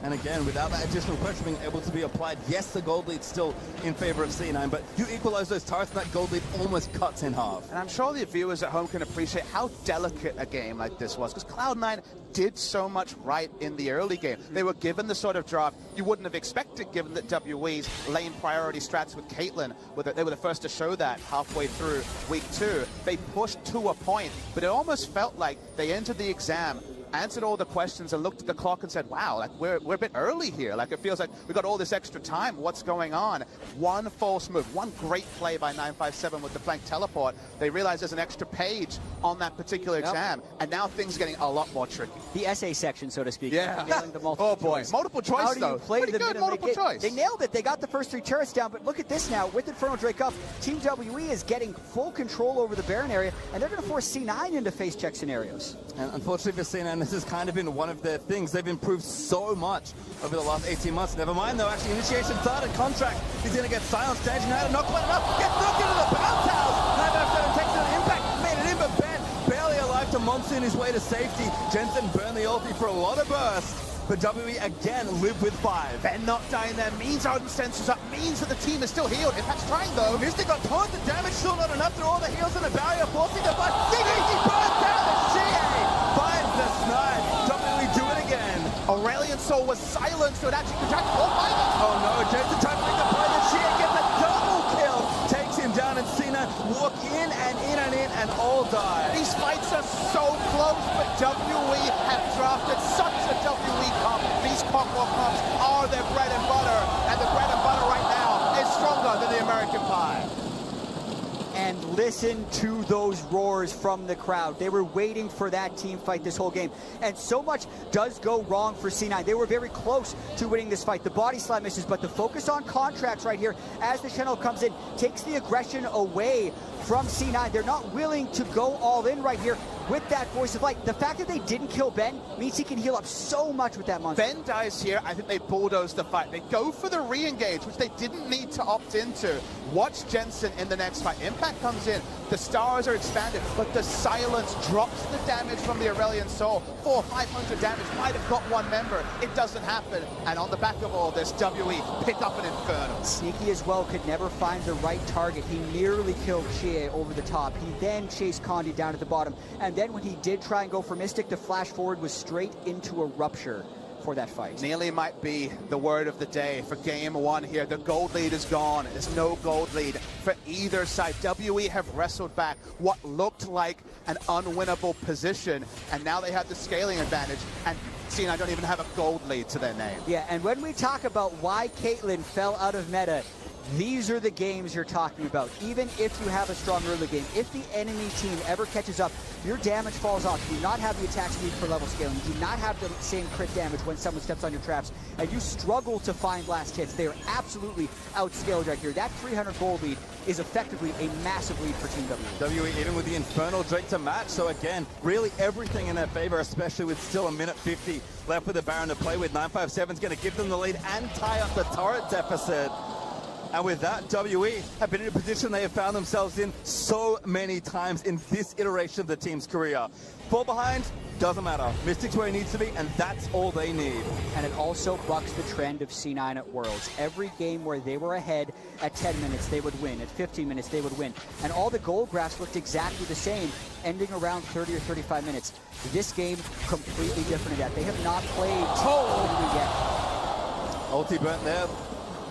S8: And again, without that additional pressure being able to be applied, yes, the gold lead's still in favor of C9, but you equalize those turrets and that gold lead almost cuts in half.
S10: And I'm sure the viewers at home can appreciate how delicate a game like this was, because Cloud9 did so much right in the early game. They were given the sort of draft you wouldn't have expected, given that WE's lane priority strats with Caitlyn, they were the first to show that halfway through week 2. They pushed to a point, but it almost felt like they entered the exam, answered all the questions, and looked at the clock and said, wow, like we're a bit early here. Like, it feels like we got all this extra time. What's going on? One false move, one great play by 957 with the flank teleport. They realize there's an extra page on that particular exam, and now things are getting a lot more tricky.
S9: The essay section, so to speak.
S10: Yeah.
S9: Nailing the multiple choice.
S10: Multiple choice,
S9: How do you play
S10: Pretty
S9: the
S10: good multiple choice.
S9: They nailed it. They got the first 3 turrets down, but look at this now. With Infernal Drake up, Team WE is getting full control over the Baron area, and they're going to force C9 into face check scenarios.
S8: And unfortunately for C9, this has kind of been one of their things. They've improved so much over the last 18 months. Never mind, though, actually, initiation started. Contract is going to get silenced. Staging out, not quite enough. Gets knocked into the bounce house. 957 takes an impact. Made it in, but Ben barely alive to monsoon his way to safety. Jensen burned the ulti for a lot of burst. But WE again live with 5.
S10: Ben not dying there means our sensors up, means that the team is still healed. Impact's trying, though.
S8: Mystic got tons of damage, still not enough through all the heals and the barrier, forcing the fight. He burns down the Xie. Finds the snipe. WE do it again.
S10: Aurelion Sol was silenced, so it actually contracted all 5.
S8: Oh no, Jensen trying to make the play. The Xie gets a double kill. Takes him down, and Cena walk in and all die.
S10: These fights are so close, but WE have drafted such a WE comp. These Kog'Maw comps are their bread and butter, and the bread and butter right now is stronger than the American Pie.
S9: And listen to those roars from the crowd. They were waiting for that team fight this whole game. And so much does go wrong for C9. They were very close to winning this fight. The body slam misses, but the focus on contracts right here as the channel comes in takes the aggression away from C9. They're not willing to go all in right here with that Voice of Light. The fact that they didn't kill Ben means he can heal up so much with that monster.
S10: Ben dies here. I think they bulldoze the fight. They go for the re-engage, which they didn't need to opt into. Watch Jensen in the next fight. Impact comes in. The stars are expanded, but the silence drops the damage from the Aurelion Sol. 400-500 damage. Might have got one member. It doesn't happen. And on the back of all this, WE pick up an Infernal.
S9: Sneaky as well could never find the right target. He nearly killed Xie over the top. He then chased Condi down at the bottom. And then when he did try and go for Mystic, the flash forward was straight into a Rupture. for that fight.
S10: Nearly might be the word of the day for game one here. The gold lead is gone. There's no gold lead for either side. WE have wrestled back what looked like an unwinnable position, and now they have the scaling advantage, and I don't even have a gold lead to their name.
S9: Yeah, and when we talk about why Caitlyn fell out of meta, these are the games you're talking about. Even if you have a strong early game, if the enemy team ever catches up, your damage falls off. You do not have the attack speed for level scaling. You do not have the same crit damage when someone steps on your traps. And you struggle to find last hits. They are absolutely outscaled right here. That 300 gold lead is effectively a massive lead for Team WE.
S8: WE even with the Infernal Drake to match. So again, really everything in their favor, especially with still a minute 50 left with the Baron to play with. 957 is going to give them the lead and tie up the turret deficit. And with that, WE have been in a position they have found themselves in so many times in this iteration of the team's career. Fall behind, doesn't matter. Mystic's where he needs to be, and that's all they need.
S9: And it also bucks the trend of C9 at Worlds. Every game where they were ahead at 10 minutes, they would win. At 15 minutes, they would win. And all the goal graphs looked exactly the same, ending around 30 or 35 minutes. This game, completely different than that. They have not played totally yet.
S8: Ulti burnt there.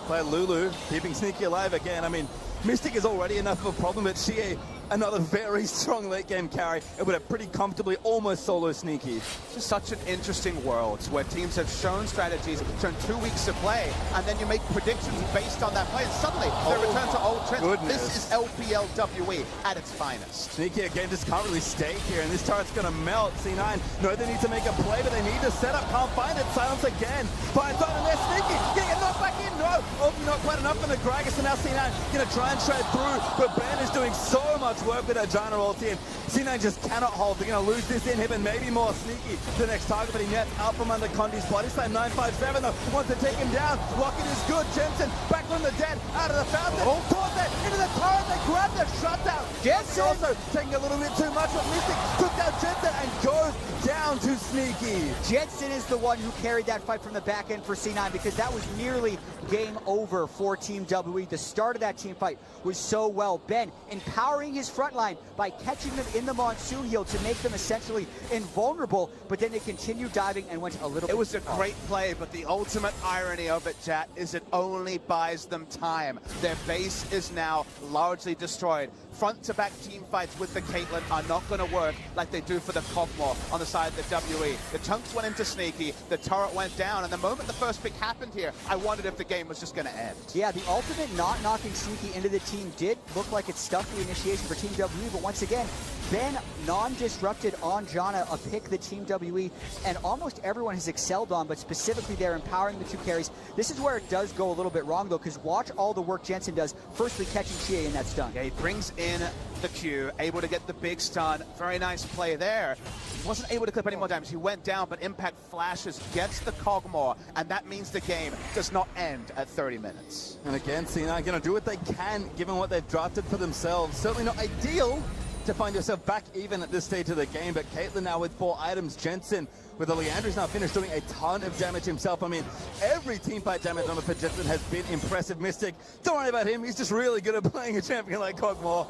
S8: Play Lulu, keeping Sneaky alive again. I mean, Mystic is already enough of a problem, but Xie, another very strong late game carry, and would have pretty comfortably almost solo Sneaky.
S10: It's just such an interesting world where teams have shown strategies, shown 2 weeks to play, and then you make predictions based on that play, and suddenly they return to old trends.
S8: Goodness.
S10: This is LPLWE at its finest.
S8: Sneaky again just can't really stay here, and this turret's going to melt. C9 know they need to make a play, but they need to set up. Can't find it. Silence again. Finds on, and they're Sneaky. Getting knocked back in. No. Oh, not quite enough for the Gragas, and now C9 going to try and trade through, but Ben is doing so much work with Ajana ulti, and C9 just cannot hold. They're going to lose this inhib, and maybe more. Sneaky the next target, but he nets out from under Condi's body slam. 957 though wants to take him down. Rocket is good. Jensen back from the dead, out of the fountain. Towards it, into the turret. They grab the shutdown. Jensen also taking a little bit too much, but Mystic took down Jensen and goes down to Sneaky.
S9: Jensen is the one who carried that fight from the back end for C9, because that was nearly game over for Team WE. The start of that team fight was so well. Ben empowering his front line by catching them in the monsoon heal to make them essentially invulnerable, but then they continued diving and went a little bit.
S10: It was a great play, but the ultimate irony of it, Jat, is it only buys them time. Their base is now largely destroyed. Front-to-back team fights with the Caitlyn are not going to work like they do for the Kog'Maw on the side of the WE. The chunks went into Sneaky, the turret went down, and the moment the first pick happened here, I wondered if the game was just going to end.
S9: Yeah, the ultimate not knocking Sneaky into the team did look like it stuffed the initiation for Team WE, but once again, Ben non-disrupted on Janna, a pick that Team WE and almost everyone has excelled on, but specifically they're empowering the two carries. This is where it does go a little bit wrong though, because watch all the work Jensen does, firstly catching Xie in that stun.
S10: Yeah, he brings in the Q, able to get the big stun. Very nice play there. He wasn't able to clip any more damage. He went down, but Impact flashes, gets the Kog'Maw, and that means the game does not end at 30 minutes.
S8: And again, C9 going to do what they can, given what they've drafted for themselves. Certainly not ideal to find yourself back even at this stage of the game, but Caitlyn now with 4 items. Jensen with the Leandry's now finished doing a ton of damage himself. I mean, every teamfight damage number for Jensen has been impressive. Mystic, don't worry about him. He's just really good at playing a champion like Kog'Maw.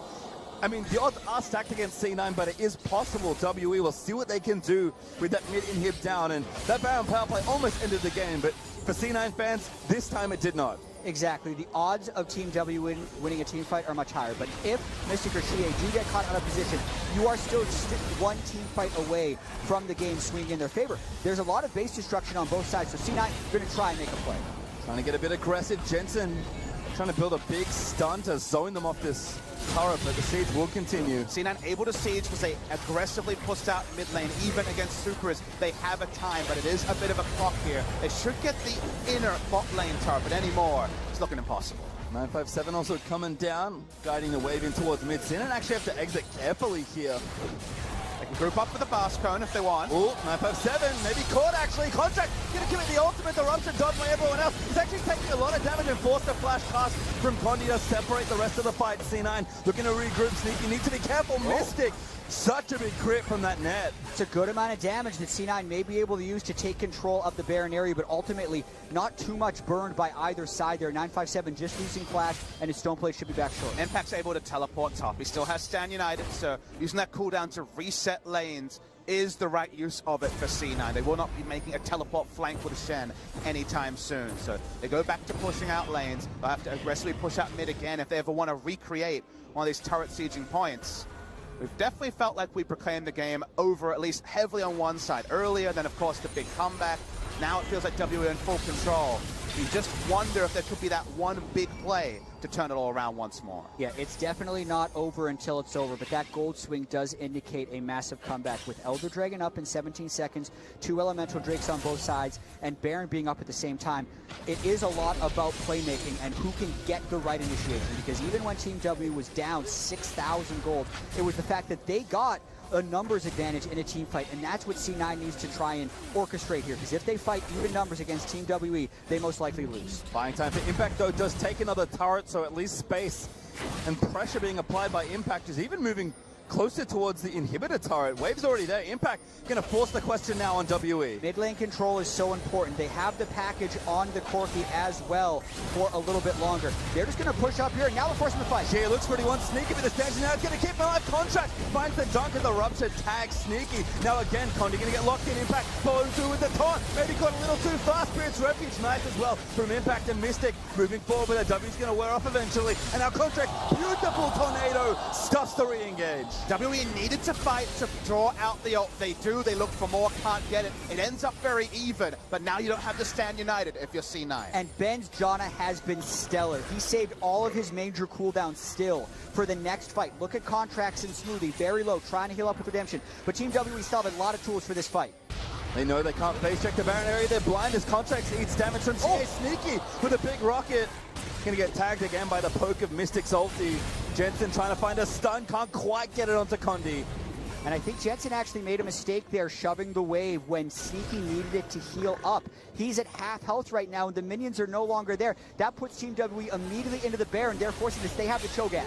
S8: I mean, the odds are stacked against C9, but it is possible WE will see what they can do with that mid inhib down, and that Baron power play almost ended the game, but for C9 fans, this time it did not.
S9: Exactly. The odds of Team W winning a team fight are much higher. But if Mystic or Xie do get caught out of position, you are still one team fight away from the game swinging in their favor. There's a lot of base destruction on both sides, so C9 going to try and make a play.
S8: Trying to get a bit aggressive. Jensen trying to build a big stun to zone them off this turret, but the siege will continue.
S10: C9 able to siege because they aggressively pushed out mid lane, even against Supers. They have a time, but it is a bit of a clock here. They should get the inner bot lane turret, but anymore, it's looking impossible.
S8: 957 also coming down, guiding the wave in towards mid. Sin and actually have to exit carefully here.
S10: They can group up for the Blast Cone if they want.
S8: Ooh, 957, maybe caught actually. Contract gonna give it the ultimate eruption dodge by everyone else. He's actually taking a lot of damage and forced a flash cast from Condi to separate the rest of the fight. C9 looking to regroup. Sneaky, need to be careful. Mystic, such a big crit from that net.
S9: It's a good amount of damage that C9 may be able to use to take control of the Baron area, but ultimately not too much burned by either side there. 957 just losing flash, and his stone plate should be back short.
S10: Impact's able to teleport top. He still has Stan United, so using that cooldown to reset lanes is the right use of it for C9. They will not be making a teleport flank with Shen anytime soon. So they go back to pushing out lanes. They'll have to aggressively push out mid again if they ever want to recreate one of these turret sieging points. We've definitely felt like we proclaimed the game over, at least heavily on one side earlier, then of course the big comeback. Now it feels like WE in full control. You just wonder if there could be that one big play to turn it all around once more.
S9: Yeah, it's definitely not over until it's over, but that gold swing does indicate a massive comeback with Elder Dragon up in 17 seconds, 2 Elemental Drakes on both sides, and Baron being up at the same time. It is a lot about playmaking and who can get the right initiation, because even when Team W was down 6,000 gold, it was the fact that they got a numbers advantage in a team fight, and that's what C9 needs to try and orchestrate here, because if they fight even numbers against Team WE, they most likely lose.
S8: Buying time for Impact, though, does take another turret, so at least space and pressure being applied by Impact is even moving closer towards the inhibitor turret. Wave's already there. Impact going to force the question now on WE.
S9: Mid lane control is so important. They have the package on the Corki as well for a little bit longer. They're just going to push up here, and now they're forcing the fight.
S8: Jay looks pretty one. Sneaky with the stage. Now it's going to keep him alive. Contract finds the dunk and the rupture tag Sneaky. Now again, Condi going to get locked in. Impact following through with the taunt. Maybe got a little too fast. Spirit's Refuge nice as well from Impact and Mystic. Moving forward, but the W's going to wear off eventually. And now Contract, beautiful tornado, stuffs the re-engage.
S10: WE needed to fight to draw out the ult. They do. They look for more. Can't get it. It ends up very even. But now you don't have to stand united if you're C9.
S9: And Ben's Janna has been stellar. He saved all of his major cooldowns still for the next fight. Look at Contracts and Smoothie, very low, trying to heal up with Redemption. But Team WE still have a lot of tools for this fight.
S8: They know they can't face check the Baron area. They're blind as Contracts eats damage from CA. Sneaky with a big rocket. Gonna get tagged again by the poke of Mystic's ulti. Jensen trying to find a stun, can't quite get it onto Condi.
S9: And I think Jensen actually made a mistake there shoving the wave when Sneaky needed it to heal up. He's at half health right now, and the minions are no longer there. That puts Team WE immediately into the Baron. They're forcing this. They have the Cho'Gath.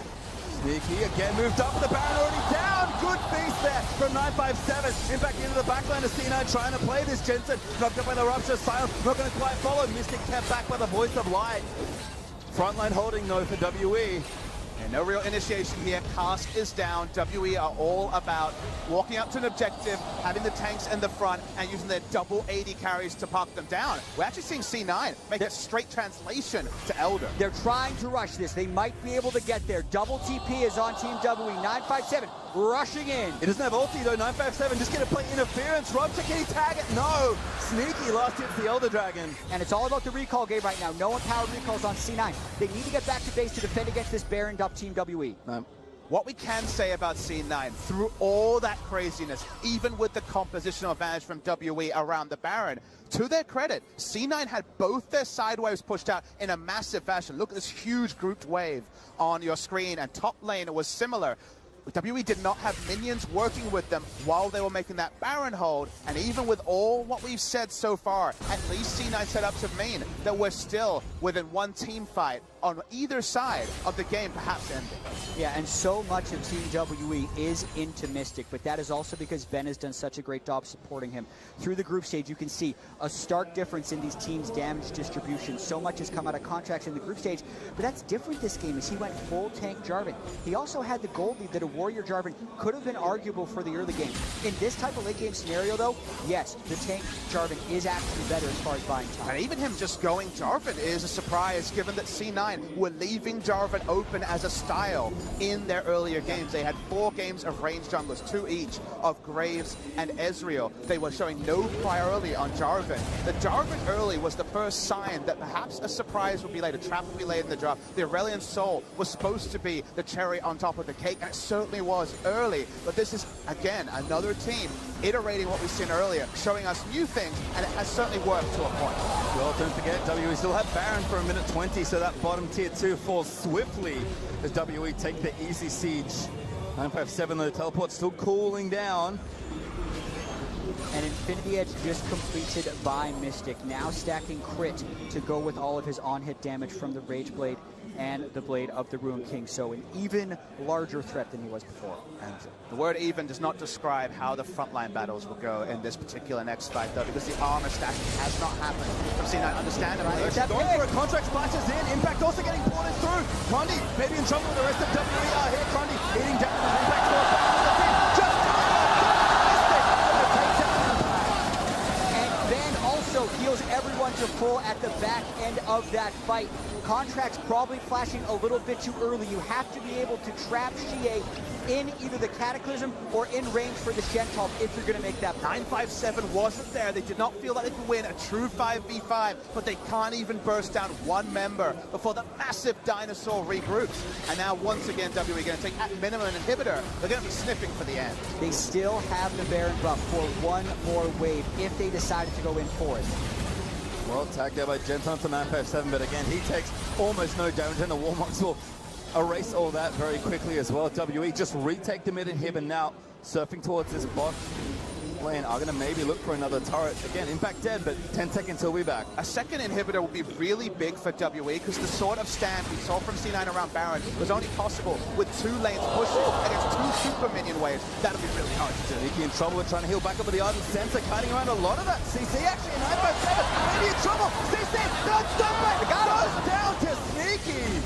S8: Sneaky again moved up, the Baron already down. Good feast there from 957. Impact into the backline of C9 trying to play this. Jensen knocked up by the rupture. Silence not going to quite follow. Mystic kept back by the voice of light. Frontline holding though for WE.
S10: And no real initiation here. Cast is down. WE are all about walking up to an objective, having the tanks in the front, and using their double 80 carries to park them down. We're actually seeing C9 make a straight translation to Elder.
S9: They're trying to rush this. They might be able to get there. Double TP is on Team WE. 957 rushing in.
S8: It doesn't have ulti though. 957 just going to play interference. Rupture, can he tag it? No. Sneaky last hits the Elder Dragon.
S9: And it's all about the recall game right now. No empowered recalls on C9. They need to get back to base to defend against this Baron up Team WE.
S10: What we can say about C9, through all that craziness, even with the compositional advantage from WE around the Baron, to their credit, C9 had both their side waves pushed out in a massive fashion. Look at this huge grouped wave on your screen, and top lane was similar. WE did not have minions working with them while they were making that Baron hold, and even with all what we've said so far, at least C9 setups have mean that we're still within one team fight on either side of the game perhaps ending.
S9: Yeah, and so much of Team WE is into Mystic, but that is also because Ben has done such a great job supporting him. Through the group stage, you can see a stark difference in these teams' damage distribution. So much has come out of Contracts in the group stage, but that's different this game as he went full tank Jarvan. He also had the gold lead that a Warrior Jarvan could have been arguable for the early game. In this type of late game scenario though, yes, the tank Jarvan is actually better as far as buying time.
S10: And even him just going Jarvan is a surprise given that C9 were leaving Jarvan open as a style in their earlier games. They had 4 games of ranged junglers, 2 each of Graves and Ezreal. They were showing no priority on Jarvan. The Jarvan early was the first sign that perhaps a surprise would be laid, a trap would be laid in the draft. The Aurelion Soul was supposed to be the cherry on top of the cake, and it certainly was early. But this is, again, another team iterating what we've seen earlier, showing us new things, and it has certainly worked to a point.
S8: Well, don't forget, WE still have Baron for a minute 20, so that bottom tier 2 falls swiftly as WE take the easy siege. 957, the teleport still cooling down.
S9: And Infinity Edge just completed by Mystic, now stacking crit to go with all of his on-hit damage from the Rage Blade and the Blade of the Ruined King. So an even larger threat than he was before.
S10: And the word even does not describe how the frontline battles will go in this particular next fight, though, because the armor stacking has not happened from C9, understandably.
S8: Going for a Contract, splashes in. Impact also getting ported through. Condi maybe in trouble with the rest of WE are here. Condi eating down with Impact force back to the team. Just
S9: at the back end of that fight. Contract's probably flashing a little bit too early. You have to be able to trap Xie in either the Cataclysm or in range for the Shentalp if you're going to make that play.
S10: 957 wasn't there. They did not feel like they could win a true 5v5, but they can't even burst down one member before the massive dinosaur regroups. And now once again, WE going to take at minimum an inhibitor. They're going to be sniffing for the end.
S9: They still have the Baron buff for one more wave if they decided to go in for it.
S8: Well, tagged there by Jensen to 957, but again, he takes almost no damage, and the Warmox will erase all that very quickly as well. WE just retake the mid inhib, and now surfing towards this bot lane are going to maybe look for another turret. Again, Impact dead, but 10 seconds till we're back.
S10: A second inhibitor will be really big for WE because the sort of stand we saw from C9 around Baron was only possible with 2 lanes pushing against 2 super minion waves. That'll be really hard to do.
S8: Sneaky in trouble with trying to heal back up with the Ardent Sensor, kiting around a lot of that. CC actually 957, maybe in trouble. CC, no, stop it! Goes down to Sneaky.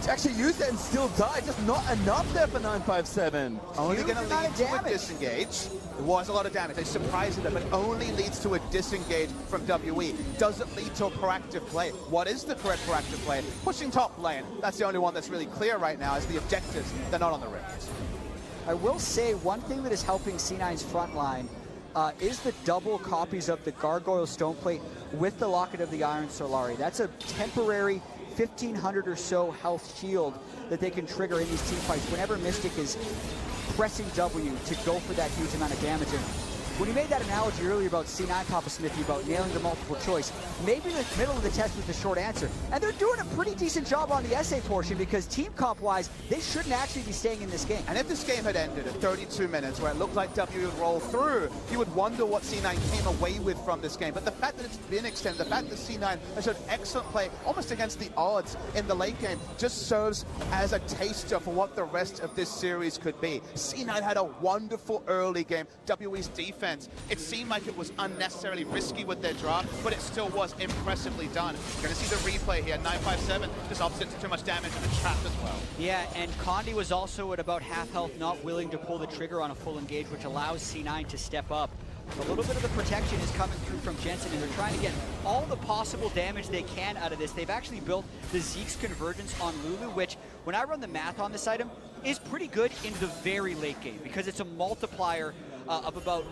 S8: Actually used it and still died, just not enough there for 957.
S10: Only going to lead to a disengage. It was a lot of damage. They surprised it, but only leads to a disengage from WE. Doesn't lead to a proactive play. What is the correct proactive play? Pushing top lane. That's the only one that's really clear right now is the objectives. They're not on the rift.
S9: I will say one thing that is helping C9's front line is the double copies of the Gargoyle Stoneplate with the Locket of the Iron Solari. That's a temporary 1,500 or so health shield that they can trigger in these team fights whenever Mystic is pressing W to go for that huge amount of damage. And when you made that analogy earlier about C9, Papa Smithy, about nailing the multiple choice, maybe the middle of the test was the short answer. And they're doing a pretty decent job on the essay portion because team comp-wise, they shouldn't actually be staying in this game.
S10: And if this game had ended at 32 minutes where it looked like W would roll through, you would wonder what C9 came away with from this game. But the fact that it's been extended, the fact that C9 has showed excellent play almost against the odds in the late game just serves as a taster for what the rest of this series could be. C9 had a wonderful early game. WE's defense, it seemed like it was unnecessarily risky with their draft, but it still was impressively done. You're going to see the replay here. 957 just opposite to too much damage and a trap as well.
S9: Yeah, and Condi was also at about half health, not willing to pull the trigger on a full engage, which allows C9 to step up. A little bit of the protection is coming through from Jensen, and they're trying to get all the possible damage they can out of this. They've actually built the Zeke's Convergence on Lulu, which, when I run the math on this item, is pretty good in the very late game, because it's a multiplier of about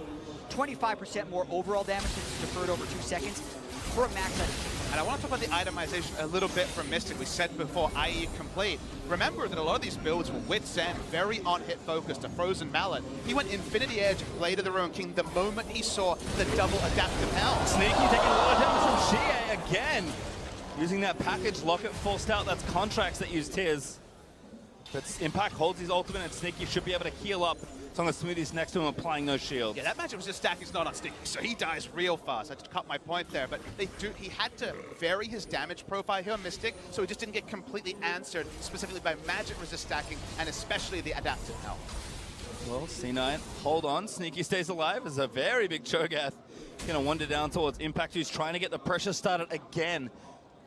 S9: 25% more overall damage since it's deferred over 2 seconds for a max item.
S10: And I want to talk about the itemization a little bit from Mystic. We said before, IE complete. Remember that a lot of these builds were Wit's End, very on-hit focused, a Frozen Mallet. He went Infinity Edge, Blade of the Ruined King, the moment he saw the double adaptive helm.
S8: Sneaky taking a lot of damage from Xie again. Using that package, Locket forced out. That's Contracts that used Tears. But Impact holds his ultimate, and Sneaky should be able to heal up as long as Smoothie's next to him applying no shield.
S10: Yeah, that matchup was just stacking not on Sneaky, so he dies real fast. I just cut my point there, but he had to vary his damage profile here on Mystic, so he just didn't get completely answered, specifically by magic resist stacking, and especially the adaptive helm.
S8: Well, C9, hold on. Sneaky stays alive as a very big Cho'Gath. Gonna wander down towards Impact, who's trying to get the pressure started again.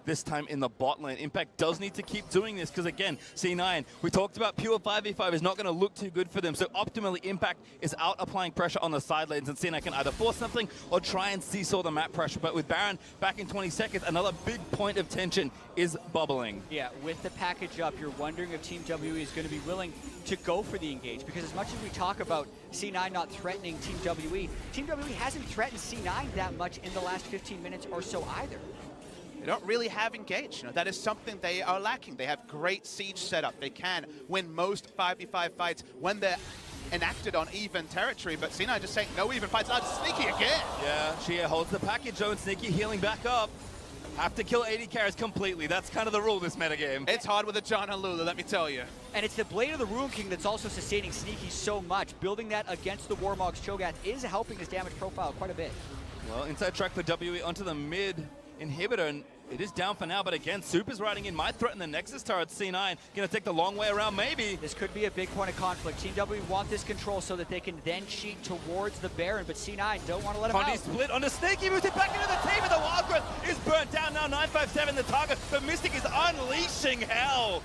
S8: This time in the bot lane. Impact does need to keep doing this because, again, C9, we talked about pure 5v5 is not going to look too good for them. So optimally, Impact is out applying pressure on the side lanes, and C9 can either force something or try and seesaw the map pressure. But with Baron back in 20 seconds, another big point of tension is bubbling.
S9: Yeah, with the package up, you're wondering if Team WE is going to be willing to go for the engage, because as much as we talk about C9 not threatening Team WE hasn't threatened C9 that much in the last 15 minutes or so either.
S10: They don't really have engage. You know, that is something they are lacking. They have great siege setup. They can win most 5v5 fights when they're enacted on even territory, but C9 just saying no even fights. Sneaky again.
S8: Yeah, Xie holds the package, and Sneaky healing back up. Have to kill 80 carries completely. That's kind of the rule this metagame.
S10: It's hard with a John and Lulu, let me tell you.
S9: And it's the Blade of the Ruined King that's also sustaining Sneaky so much. Building that against the Warmog's Cho'Gath is helping his damage profile quite a bit.
S8: Well, inside track for WE onto the mid inhibitor, and it is down for now, but again, Super's riding in, might threaten the Nexus turret. C9 gonna take the long way around, maybe.
S9: This could be a big point of conflict. Team W want this control so that they can then cheat towards the Baron, but C9 don't want to let him out.
S8: Split onto Sneaky, moves it back into the team, and the Wild Growth is burnt down now. 957 the target, but Mystic is unleashing hell.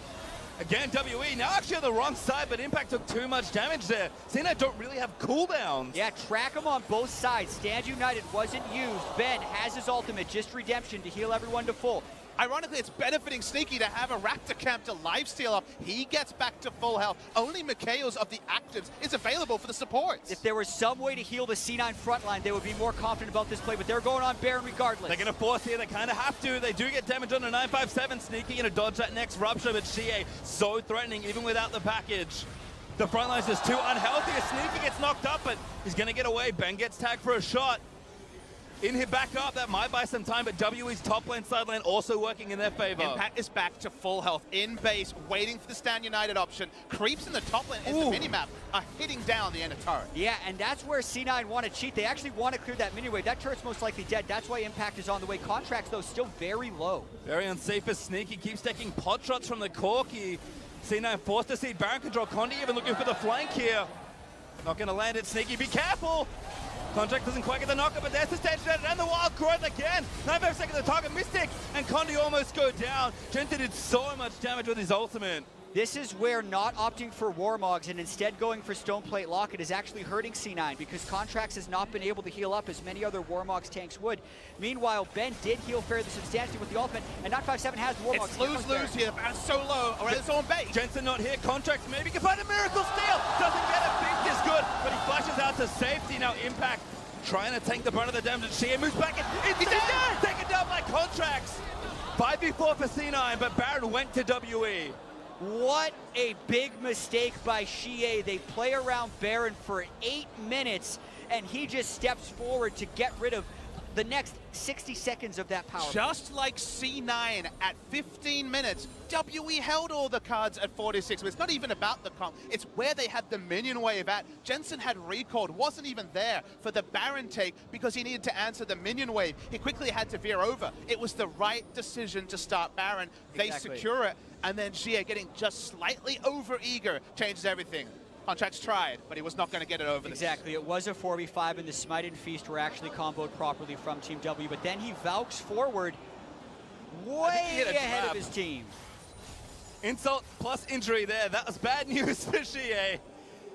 S8: Again, WE now actually on the wrong side, but Impact took too much damage there. C9 don't really have cooldowns.
S9: Yeah, track them on both sides. Stand United wasn't used. Ben has his ultimate, just redemption to heal everyone to full.
S10: Ironically, it's benefiting Sneaky to have a Raptor camp to lifesteal up. He gets back to full health. Only Mikhail's of the actives is available for the supports.
S9: If there was some way to heal the C9 front line, they would be more confident about this play, but they're going on Baron regardless.
S8: They're going to force here. They kind of have to. They do get damage on the 957. Sneaky going to dodge that next rupture, but Xie so threatening even without the package. The front line's just too unhealthy. Sneaky gets knocked up, but he's going to get away. Ben gets tagged for a shot. In here back up, that might buy some time, but WE's top lane, side lane also working in their favor.
S10: Impact is back to full health, in base, waiting for the Stand United option. Creeps in the top lane as the minimap are hitting down the inner turret.
S9: Yeah, and that's where C9 want to cheat. They actually want to clear that mini wave. That turret's most likely dead. That's why Impact is on the way. Contracts, though, still very low.
S8: Very unsafe as Sneaky keeps taking pot shots from the Corki. C9 forced to see Baron control. Condi even looking for the flank here. Not going to land it, Sneaky. Be careful! Contract doesn't quite get the knocker, but there's the stage and the wild growth again. 9 seconds the target, Mystic, and Condi almost go down. Jensen did so much damage with his ultimate.
S9: This is where not opting for Warmogs and instead going for Stoneplate Locket is actually hurting C9 because Contracts has not been able to heal up as many other Warmogs tanks would. Meanwhile, Ben did heal fairly substantially with the ultimate, and 957 has the Warmogs.
S10: It's lose-lose here. Baron's so low, or it's on base.
S8: Jensen not here. Contracts maybe can find a miracle steal. Doesn't get it. Bink is good, but he flashes out to safety. Now Impact trying to tank the brunt of the damage. Xie moves back in. It's dead. Taken down by Contracts. 5v4 for C9, but Baron went to WE.
S9: What a big mistake by Xie. They play around Baron for 8 minutes, and he just steps forward to get rid of the next 60 seconds of that power.
S10: Just like C9 at 15 minutes, WE held all the cards at 46. It's not even about the comp, it's where they had the minion wave at. Jensen had recalled, wasn't even there for the Baron take because he needed to answer the minion wave. He quickly had to veer over. It was the right decision to start Baron. They secure it, and then Xie getting just slightly over-eager changes everything. Contracts tried, but he was not going to get it over.
S9: Exactly. It was a 4v5, and the Smite and Feast were actually comboed properly from Team W, but then he Valks forward way ahead of his team.
S8: Insult plus injury there. That was bad news for Xie.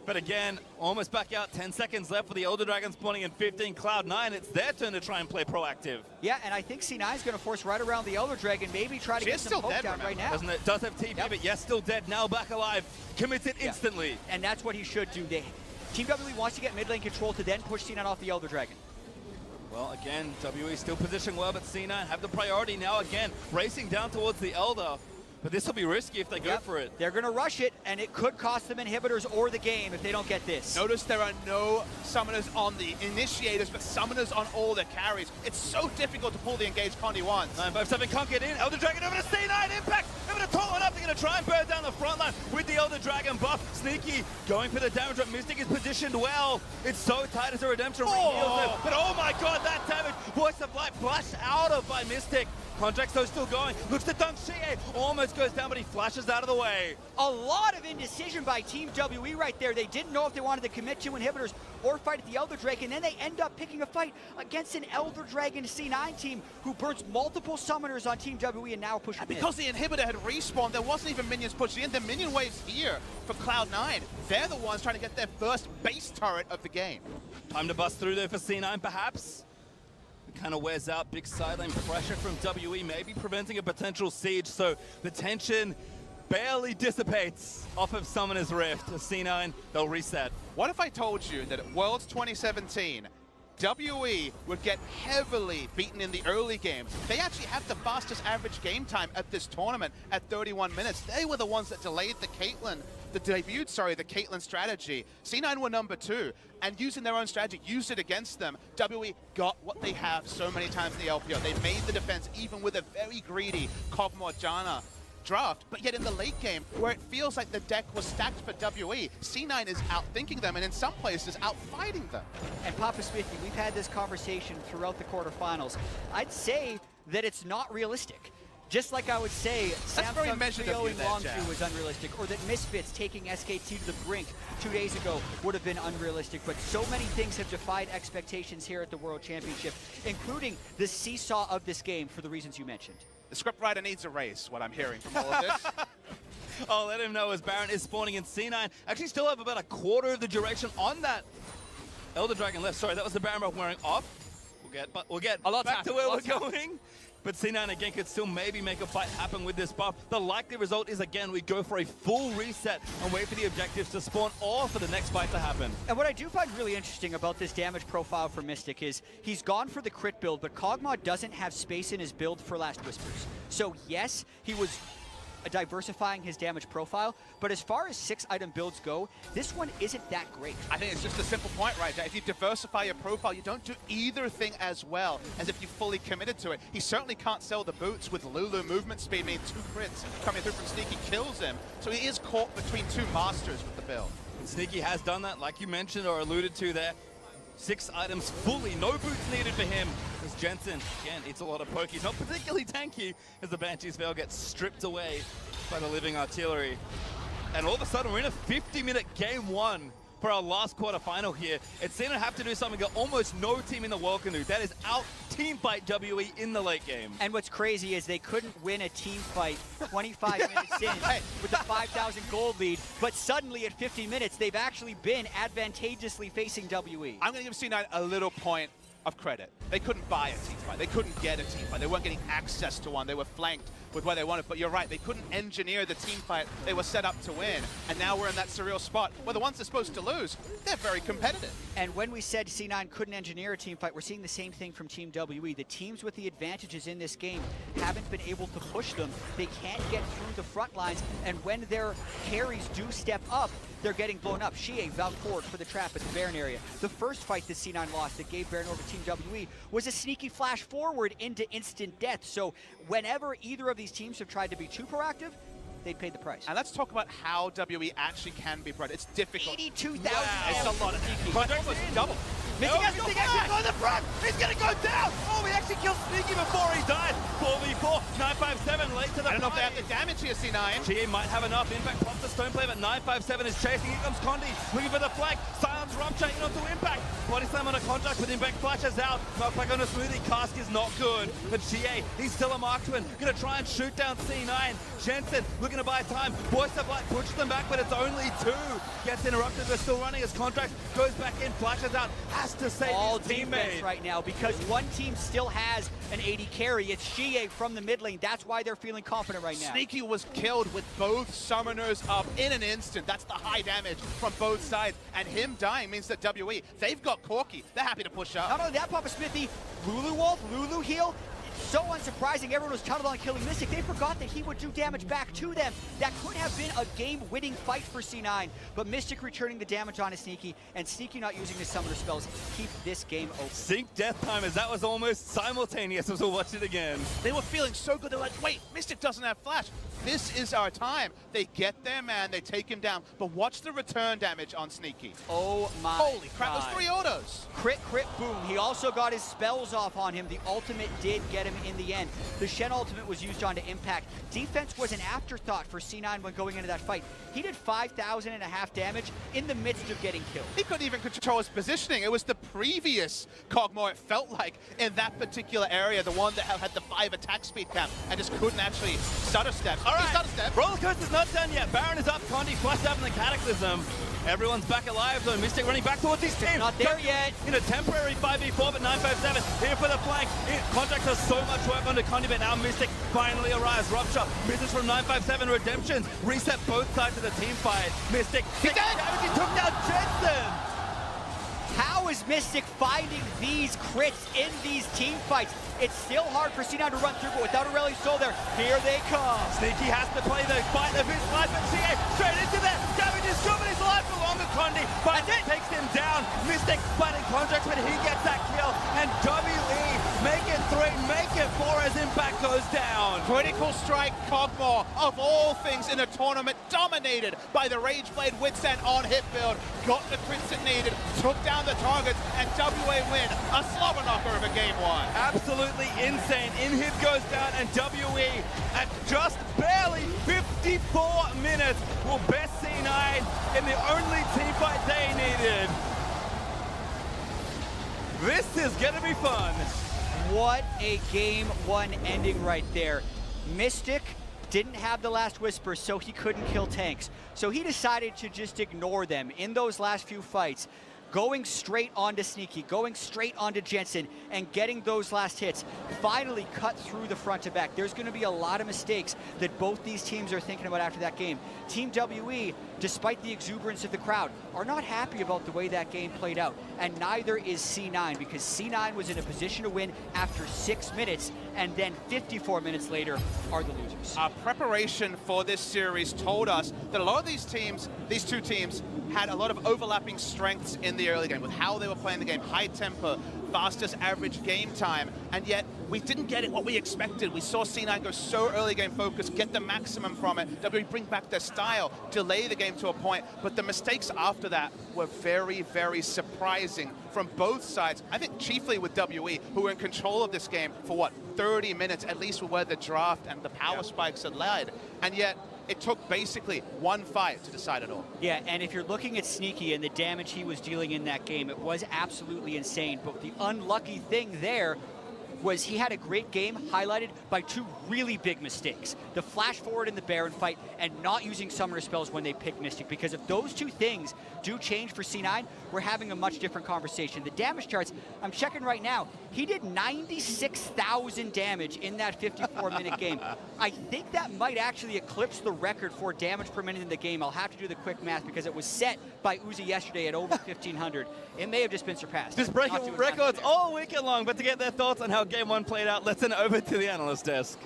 S8: But again, almost back out. 10 seconds left for the Elder Dragon spawning in 15. Cloud9, it's their turn to try and play proactive.
S9: Yeah, and I think C9 is going to force right around the Elder Dragon, maybe try to get some poke down right now.
S8: Doesn't it? Does have TP, but yes, still dead. Now back alive. Committed instantly.
S9: And that's what he should do. Team W wants to get mid lane control to then push C9 off the Elder Dragon.
S8: Well, again, WE still positioned well, but C9 have the priority now again, racing down towards the Elder. But this will be risky if they go for it.
S9: They're going to rush it, and it could cost them inhibitors or the game if they don't get this.
S10: Notice there are no summoners on the initiators, but summoners on all the carries. It's so difficult to pull the engaged Condi once.
S8: 957 can't get in. Elder Dragon over to C9. Impact over to Taunt up. They're going to try and burn down the front line with the Elder Dragon buff. Sneaky going for the damage, but Mystic is positioned well. It's so tight as a redemption. But oh my god, that damage. Voice of Light flashed out of by Mystic. Contracts though still going. Looks to dunk Xie. Almost goes down, but he flashes out of the way.
S9: A lot of indecision by Team WE right there. They didn't know if they wanted to commit to inhibitors or fight at the Elder Dragon, and then they end up picking a fight against an Elder Dragon C9 team who burns multiple summoners on Team WE and now pushing in.
S10: Because the inhibitor had respawned, there wasn't even minions pushing in. The minion wave's here for Cloud9. They're the ones trying to get their first base turret of the game.
S8: Time to bust through there for C9 perhaps. Kind of wears out. Big sideline pressure from WE, maybe preventing a potential siege, so the tension barely dissipates off of Summoner's Rift. C9, they'll reset.
S10: What if I told you that at Worlds 2017, WE would get heavily beaten in the early games? They actually have the fastest average game time at this tournament at 31 minutes. They were the ones that delayed the Caitlyn strategy. C9 were number 2, and using their own strategy, used it against them. WE got what they have so many times in the LPO. They made the defense even with a very greedy Kog'Maw Janna draft, but yet in the late game, where it feels like the deck was stacked for WE, C9 is outthinking them, and in some places, outfighting them.
S9: And Papa Smithy, we've had this conversation throughout the quarterfinals. I'd say that it's not realistic. Just like I would say Samsung 3-0ing Longzhu was unrealistic, or that Misfits taking SKT to the brink 2 days ago would have been unrealistic, but so many things have defied expectations here at the World Championship, including the seesaw of this game for the reasons you mentioned.
S10: The scriptwriter needs a raise, what I'm hearing from all of this.
S8: I'll let him know as Baron is spawning in. C9 actually still have about a quarter of the duration on that Elder Dragon left. Sorry, that was the Baron buff wearing off. We'll get
S9: A lot's
S8: back to
S9: happened,
S8: where we're
S9: lots happened.
S8: going. But C9 again could still maybe make a fight happen with this buff. The likely result is, again, we go for a full reset and wait for the objectives to spawn or for the next fight to happen.
S9: And what I do find really interesting about this damage profile for Mystic is he's gone for the crit build, but Kog'Maw doesn't have space in his build for Last Whispers. So yes, he was diversifying his damage profile, but as far as 6-item builds go, this one isn't that great.
S10: I think it's just a simple point, right? That if you diversify your profile, you don't do either thing as well as if you fully committed to it. He certainly can't sell the boots with Lulu movement speed, meaning 2 crits coming through from Sneaky kills him. So he is caught between 2 masters with the build.
S8: And Sneaky has done that, like you mentioned or alluded to there. 6 items fully, no boots needed for him. As Jensen, again, eats a lot of poke. He's not particularly tanky as the Banshee's Veil gets stripped away by the living artillery. And all of a sudden, we're in a 50-minute game 1 for our last quarterfinal here. It's going to have to do something that almost no team in the world can do. That is out team fight WE in the late game.
S9: And what's crazy is they couldn't win a team fight 25 minutes in with a 5,000 gold lead, but suddenly at 50 minutes, they've actually been advantageously facing WE.
S10: I'm going to give C9 a little point of credit. They couldn't buy a team fight. They couldn't get a team fight. They weren't getting access to one. They were flanked with what they wanted. But you're right, they couldn't engineer the team fight they were set up to win. And now we're in that surreal spot where the ones they're supposed to lose, they're very competitive.
S9: And when we said C9 couldn't engineer a team fight, we're seeing the same thing from Team WE. The teams with the advantages in this game haven't been able to push them. They can't get through the front lines. And when their carries do step up, they're getting blown up. Xie vouched forward for the trap at the Baron area. The first fight that C9 lost that gave Baron over Team WE was a sneaky flash forward into instant death. So whenever either of these teams have tried to be too proactive, they paid the price.
S10: And let's talk about how WE actually can be proactive. It's difficult.
S9: 82,000.
S10: Wow. It's a lot of Sneaky. Almost double.
S8: Missing has to actually go in the front. He's going to go down. Oh, we actually killed Sneaky before he died. 4v4, 957 late to the
S10: I don't know if they have the damage here, C9.
S8: Xie might have enough. Impact pops the stone play, but 957 is chasing. Here comes Condi, looking for the flank. Silence Rupture in onto Impact. Body slam on a contact with Impact flashes out. Knockback on a smoothie. Cask is not good. But Xie, he's still a marksman. Gonna try and shoot down C9. Jensen looking to buy time. Voice of Light pushes them back, but it's only 2. Gets interrupted. They're still running his contract. Goes back in, flashes out. Has to save
S9: all
S8: his teammate
S9: defense right now because one team still has an 80 carry. It's Xie from the mid lane. That's why they're feeling confident right now.
S10: Sneaky was killed with both summoners up in an instant. That's the high damage from both sides. And him dying means that WE, they've got Corki. They're happy to push up.
S9: Not only that, Papa Smithy, Lulu Wolf, Lulu heal. So unsurprising, everyone was tunneled on killing Mystic. They forgot that he would do damage back to them. That could have been a game-winning fight for C9, but Mystic returning the damage on his Sneaky, and Sneaky not using his summoner spells keep this game open.
S8: Sync death time, as that was almost simultaneous as we'll watch it again.
S10: They were feeling so good. They're like, wait, Mystic doesn't have flash. This is our time. They get their man, they take him down, but watch the return damage on Sneaky.
S9: Oh my
S10: Holy crap,
S9: God.
S10: those 3 autos.
S9: Crit, crit, boom. He also got his spells off on him. The ultimate did get him in the end. The Shen ultimate was used onto Impact. Defense was an afterthought for C9 when going into that fight. He did 5,000 and a half damage in the midst of getting killed.
S10: He couldn't even control his positioning. It was the previous Kog'Maw, it felt like, in that particular area, the one that had the 5 attack speed cap and just couldn't actually stutter step.
S8: All right,
S10: He stutter step.
S8: roller coaster's not done yet. Baron is up, Condi flashed up in the Cataclysm. Everyone's back alive though. Mystic running back towards his team.
S9: Not there yet.
S8: In a temporary 5v4, but 957 here for the flank. Contract does so much work onto Condi, but now Mystic finally arrives. Rupture misses from 957. Redemptions reset both sides of the team fight. Mystic, he took down Jensen.
S9: How is Mystic finding these crits in these team fights? It's still hard for C9 to run through, but without a rally soul there, here they come.
S8: Sneaky has to play the fight of his life, but Xie straight into that. Damage is driven his life for longer. Condi, but it takes him down. Mystic fighting contracts, but he gets that kill. And WE make it 3, make it 4 as Impact goes down.
S10: Critical strike Kog'Maw, of all things in a tournament, dominated by the Rageblade Witsend on hit build. Got the crits it needed, took down the targets, and WA win. A slobber knocker of a game 1.
S8: Absolutely insane. Inhib goes down, and WE at just barely 54 minutes will best C9 in the only team fight they needed. This is gonna be fun.
S9: What a game 1 ending right there. Mystic didn't have the last whisper, so he couldn't kill tanks. So he decided to just ignore them in those last few fights, going straight onto Sneaky, going straight onto Jensen, and getting those last hits, finally cut through the front to back. There's going to be a lot of mistakes that both these teams are thinking about after that game. Team WE, despite the exuberance of the crowd, are not happy about the way that game played out, and neither is C9, because C9 was in a position to win after 6 minutes, and then 54 minutes later are the losers.
S10: Our preparation for this series told us that a lot of these teams, these two teams, had a lot of overlapping strengths in the early game with how they were playing the game, high tempo, fastest average game time, and yet we didn't get it what we expected. We saw C9 go so early game focused, get the maximum from it, WE bring back their style, delay the game to a point, but the mistakes after that were very, very surprising from both sides. I think chiefly with WE, who were in control of this game for what, 30 minutes, at least where the draft and the power spikes had led, and yet it took basically one fight to decide it all.
S9: Yeah, and if you're looking at Sneaky and the damage he was dealing in that game, it was absolutely insane. But the unlucky thing there was he had a great game highlighted by 2 really big mistakes. The flash forward in the Baron fight and not using summoner spells when they pick Mystic, because if those 2 things do change for C9, we're having a much different conversation. The damage charts, I'm checking right now, he did 96,000 damage in that 54-minute game. I think that might actually eclipse the record for damage per minute in the game. I'll have to do the quick math because it was set by Uzi yesterday at over 1,500. It may have just been surpassed.
S8: Just breaking records all weekend long, but to get their thoughts on how Game 1 played out, let's send it over to the analyst desk.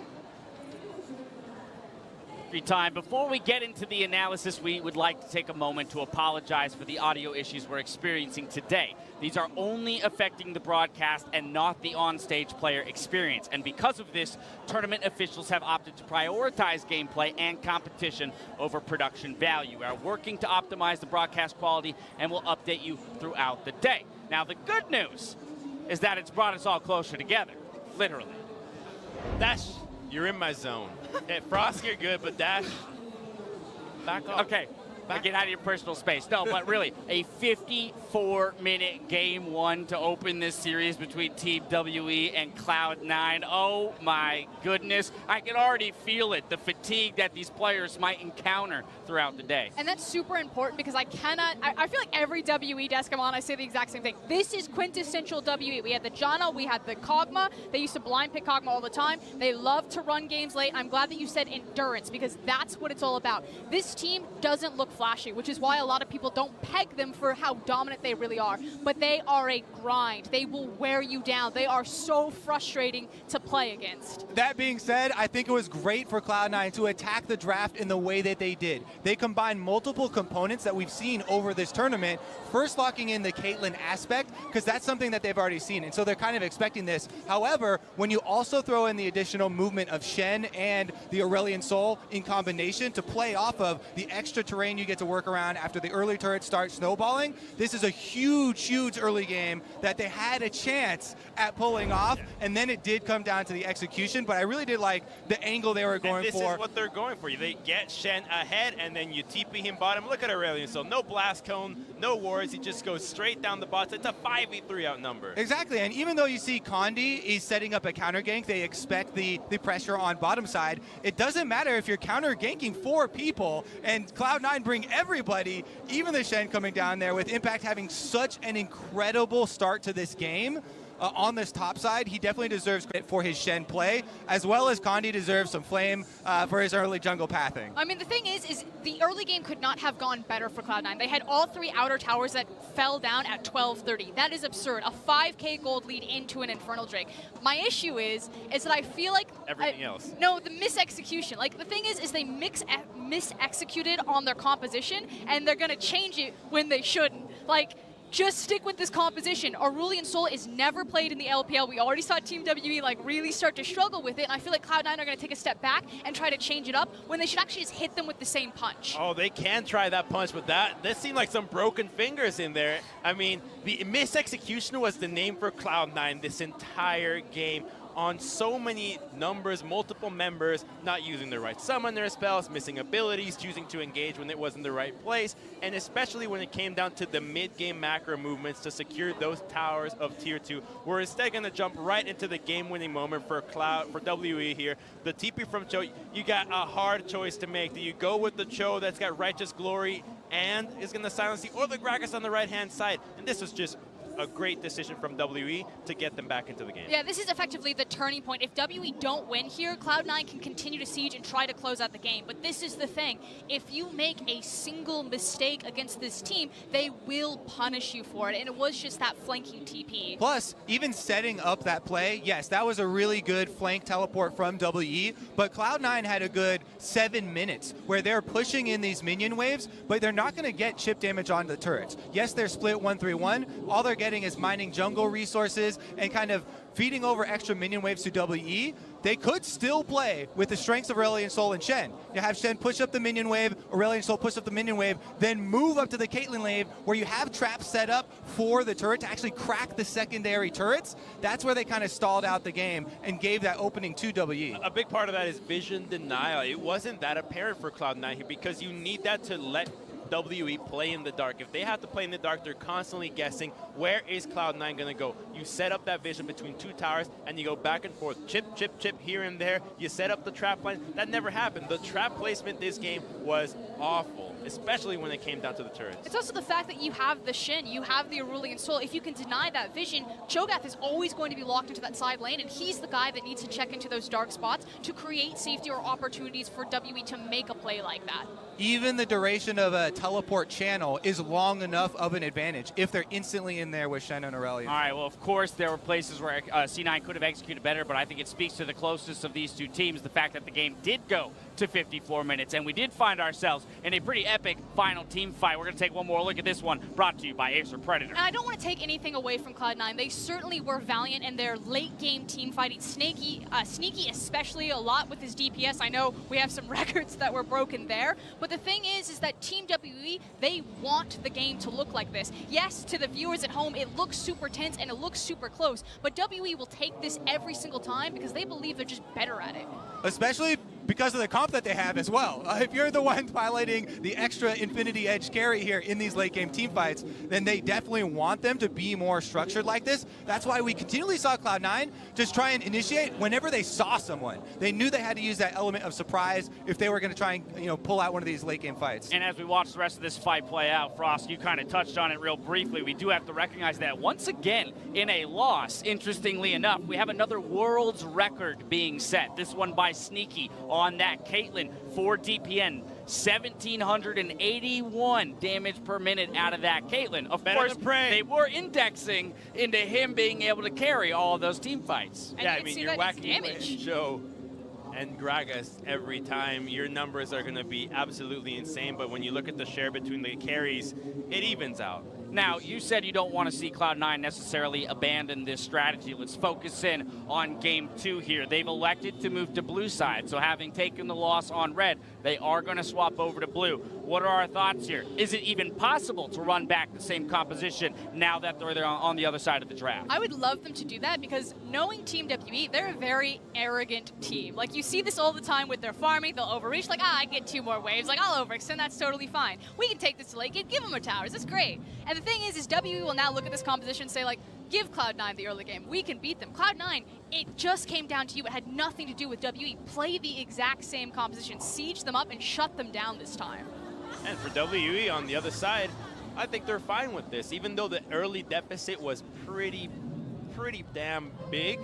S5: Time. Before we get into the analysis, we would like to take a moment to apologize for the audio issues we're experiencing today. These are only affecting the broadcast and not the on-stage player experience. And because of this, tournament officials have opted to prioritize gameplay and competition over production value. We are working to optimize the broadcast quality and will update you throughout the day. Now, the good news is that it's brought us all closer together, literally.
S7: Dash, you're in my zone. Hey, Frost, you're good, but Dash, back off.
S5: Okay, get out of your personal space. No, but really, a 54-minute Game 1 to open this series between Team WE and Cloud9. Oh my goodness, I can already feel it, the fatigue that these players might encounter throughout the day.
S6: And that's super important because I feel like every WE desk I'm on, I say the exact same thing. This is quintessential WE. We had the Janna, we had the Kog'Maw. They used to blind pick Kog'Maw all the time. They love to run games late. I'm glad that you said endurance because that's what it's all about. This team doesn't look flashy, which is why a lot of people don't peg them for how dominant they really are. But they are a grind. They will wear you down. They are so frustrating to play against.
S11: That being said, I think it was great for Cloud9 to attack the draft in the way that they did. They combined multiple components that we've seen over this tournament, first locking in the Caitlyn aspect, because that's something that they've already seen, and so they're kind of expecting this. However, when you also throw in the additional movement of Shen and the Aurelion Sol in combination to play off of the extra terrain you get to work around after the early turrets start snowballing, this is a huge, huge early game that they had a chance at pulling off, and then it did come down to the execution, but I really did like the angle they were going for.
S7: This is what they're going for. They get Shen ahead, and then you TP him bottom. Look at Aurelion. So no blast cone, no wards. He just goes straight down the bots. It's a 5v3 outnumber.
S11: Exactly, and even though you see Condi is setting up a counter gank, they expect the pressure on bottom side. It doesn't matter if you're counter ganking 4 people, and Cloud9 bring everybody, even the Shen coming down there, with Impact having such an incredible start to this game. On this top side, he definitely deserves credit for his Shen play, as well as Condi deserves some flame for his early jungle pathing.
S6: I mean, the thing is the early game could not have gone better for Cloud9. They had all 3 outer towers that fell down at 12:30. That is absurd. A 5k gold lead into an Infernal Drake. My issue is that I feel like
S7: everything else.
S6: No, the misexecution. Like the thing is they mis-executed on their composition, and they're gonna change it when they shouldn't. Like, just stick with this composition. Aurelion Sol is never played in the LPL. We already saw Team WE like really start to struggle with it, and I feel like Cloud9 are going to take a step back and try to change it up when they should actually just hit them with the same punch.
S7: Oh, they can try that punch, but that seemed like some broken fingers in there. I mean, the misexecution was the name for Cloud9 this entire game. on so many numbers, multiple members, not using the right summoner spells, missing abilities, choosing to engage when it was in the right place, and especially when it came down to the mid-game macro movements to secure those towers of tier 2. We're instead going to jump right into the game-winning moment for WE here. The TP from Cho, you got a hard choice to make. Do you go with the Cho that's got Righteous Glory and is going to silence the, or the Gragas on the right-hand side? And this was just a great decision from WE to get them back into the game.
S6: Yeah, this is effectively the turning point. If WE don't win here, Cloud9 can continue to siege and try to close out the game. But this is the thing. If you make a single mistake against this team, they will punish you for it. And it was just that flanking TP.
S11: Plus, even setting up that play, yes, that was a really good flank teleport from WE, but Cloud9 had a good 7 minutes where they're pushing in these minion waves, but they're not going to get chip damage on the turrets. Yes, they're split 1-3-1. All they're getting is mining jungle resources and kind of feeding over extra minion waves to WE. They could still play with the strengths of Aurelion Sol and Shen. You have Shen push up the minion wave, Aurelion Sol push up the minion wave, then move up to the Caitlyn wave where you have traps set up for the turret to actually crack the secondary turrets. That's where they kind of stalled out the game and gave that opening to WE.
S7: A big part of that is vision denial. It wasn't that apparent for Cloud9 here because you need that to let WE play in the dark. If they have to play in the dark, they're constantly guessing, where is Cloud9 going to go? You set up that vision between two towers, and you go back and forth, chip, chip, chip, here and there. You set up the trap line. That never happened. The trap placement this game was awful, especially when it came down to the turrets.
S6: It's also the fact that you have the Shin, you have the Aurelion Sol. If you can deny that vision, Cho'Gath is always going to be locked into that side lane, and he's the guy that needs to check into those dark spots to create safety or opportunities for WE to make a play like that.
S11: Even the duration of a teleport channel is long enough of an advantage if they're instantly in there with Shen and Aurelion.
S5: All right, well, of course, there were places where C9 could have executed better, but I think it speaks to the closeness of these two teams, the fact that the game did go to 54 minutes, and we did find ourselves in a pretty epic final team fight. We're going to take one more look at this one, brought to you by Acer Predator.
S6: And I don't want to take anything away from Cloud9. They certainly were valiant in their late-game team fighting. Sneaky especially a lot with his DPS. I know we have some records that were broken there, but the thing is that Team WE, they want the game to look like this. Yes, to the viewers at home, it looks super tense and it looks super close, but WE will take this every single time because they believe they're just better at it.
S11: Especially because of the comp that they have as well. If you're the one piloting the extra Infinity Edge carry here in these late game team fights, then they definitely want them to be more structured like this. That's why we continually saw Cloud9 just try and initiate whenever they saw someone. They knew they had to use that element of surprise if they were going to try and pull out one of these late game fights.
S5: And as we watch the rest of this fight play out, Frost, you kind of touched on it real briefly. We do have to recognize that once again, in a loss, interestingly enough, we have another world's record being set. This one by Sneaky on that Caitlyn for DPN. 1,781 damage per minute out of that Caitlyn. Of course, they were indexing into him being able to carry all of those team fights.
S6: And
S7: yeah, I mean, you're whacking
S6: damage.
S7: Joe and Gragas every time. Your numbers are going to be absolutely insane, but when you look at the share between the carries, it evens out.
S5: Now, you said you don't want to see Cloud9 necessarily abandon this strategy. Let's focus in on Game 2 here. They've elected to move to blue side, so having taken the loss on red, they are going to swap over to blue. What are our thoughts here? Is it even possible to run back the same composition now that they're on the other side of the draft?
S6: I would love them to do that because knowing Team WE, they're a very arrogant team. Like, you see this all the time with their farming. They'll overreach, like, I get 2 more waves. Like, I'll overextend. That's totally fine. We can take this to late game. Give them our towers. It's great. And the thing is WE will now look at this composition and say, like, give Cloud9 the early game. We can beat them. Cloud9, it just came down to you. It had nothing to do with WE. Play the exact same composition. Siege them up and shut them down this time.
S7: And for WE on the other side, I think they're fine with this. Even though the early deficit was pretty damn big,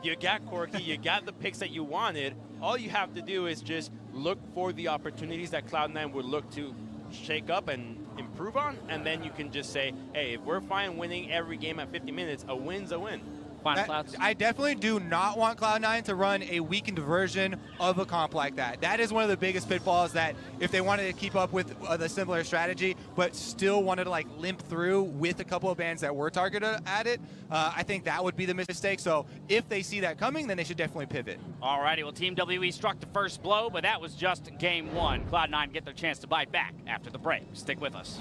S7: you got Corki, you got the picks that you wanted. All you have to do is just look for the opportunities that Cloud9 would look to shake up and improve on, and then you can just say, hey, if we're fine winning every game at 50 minutes, a win's a win.
S11: I definitely do not want Cloud9 to run a weakened version of a comp like that. That is one of the biggest pitfalls, that if they wanted to keep up with the similar strategy, but still wanted to like limp through with a couple of bans that were targeted at it, I think that would be the mistake. So if they see that coming, then they should definitely pivot.
S5: Alrighty, well, Team WE struck the first blow, but that was just Game 1. Cloud9 get their chance to bite back after the break. Stick with us.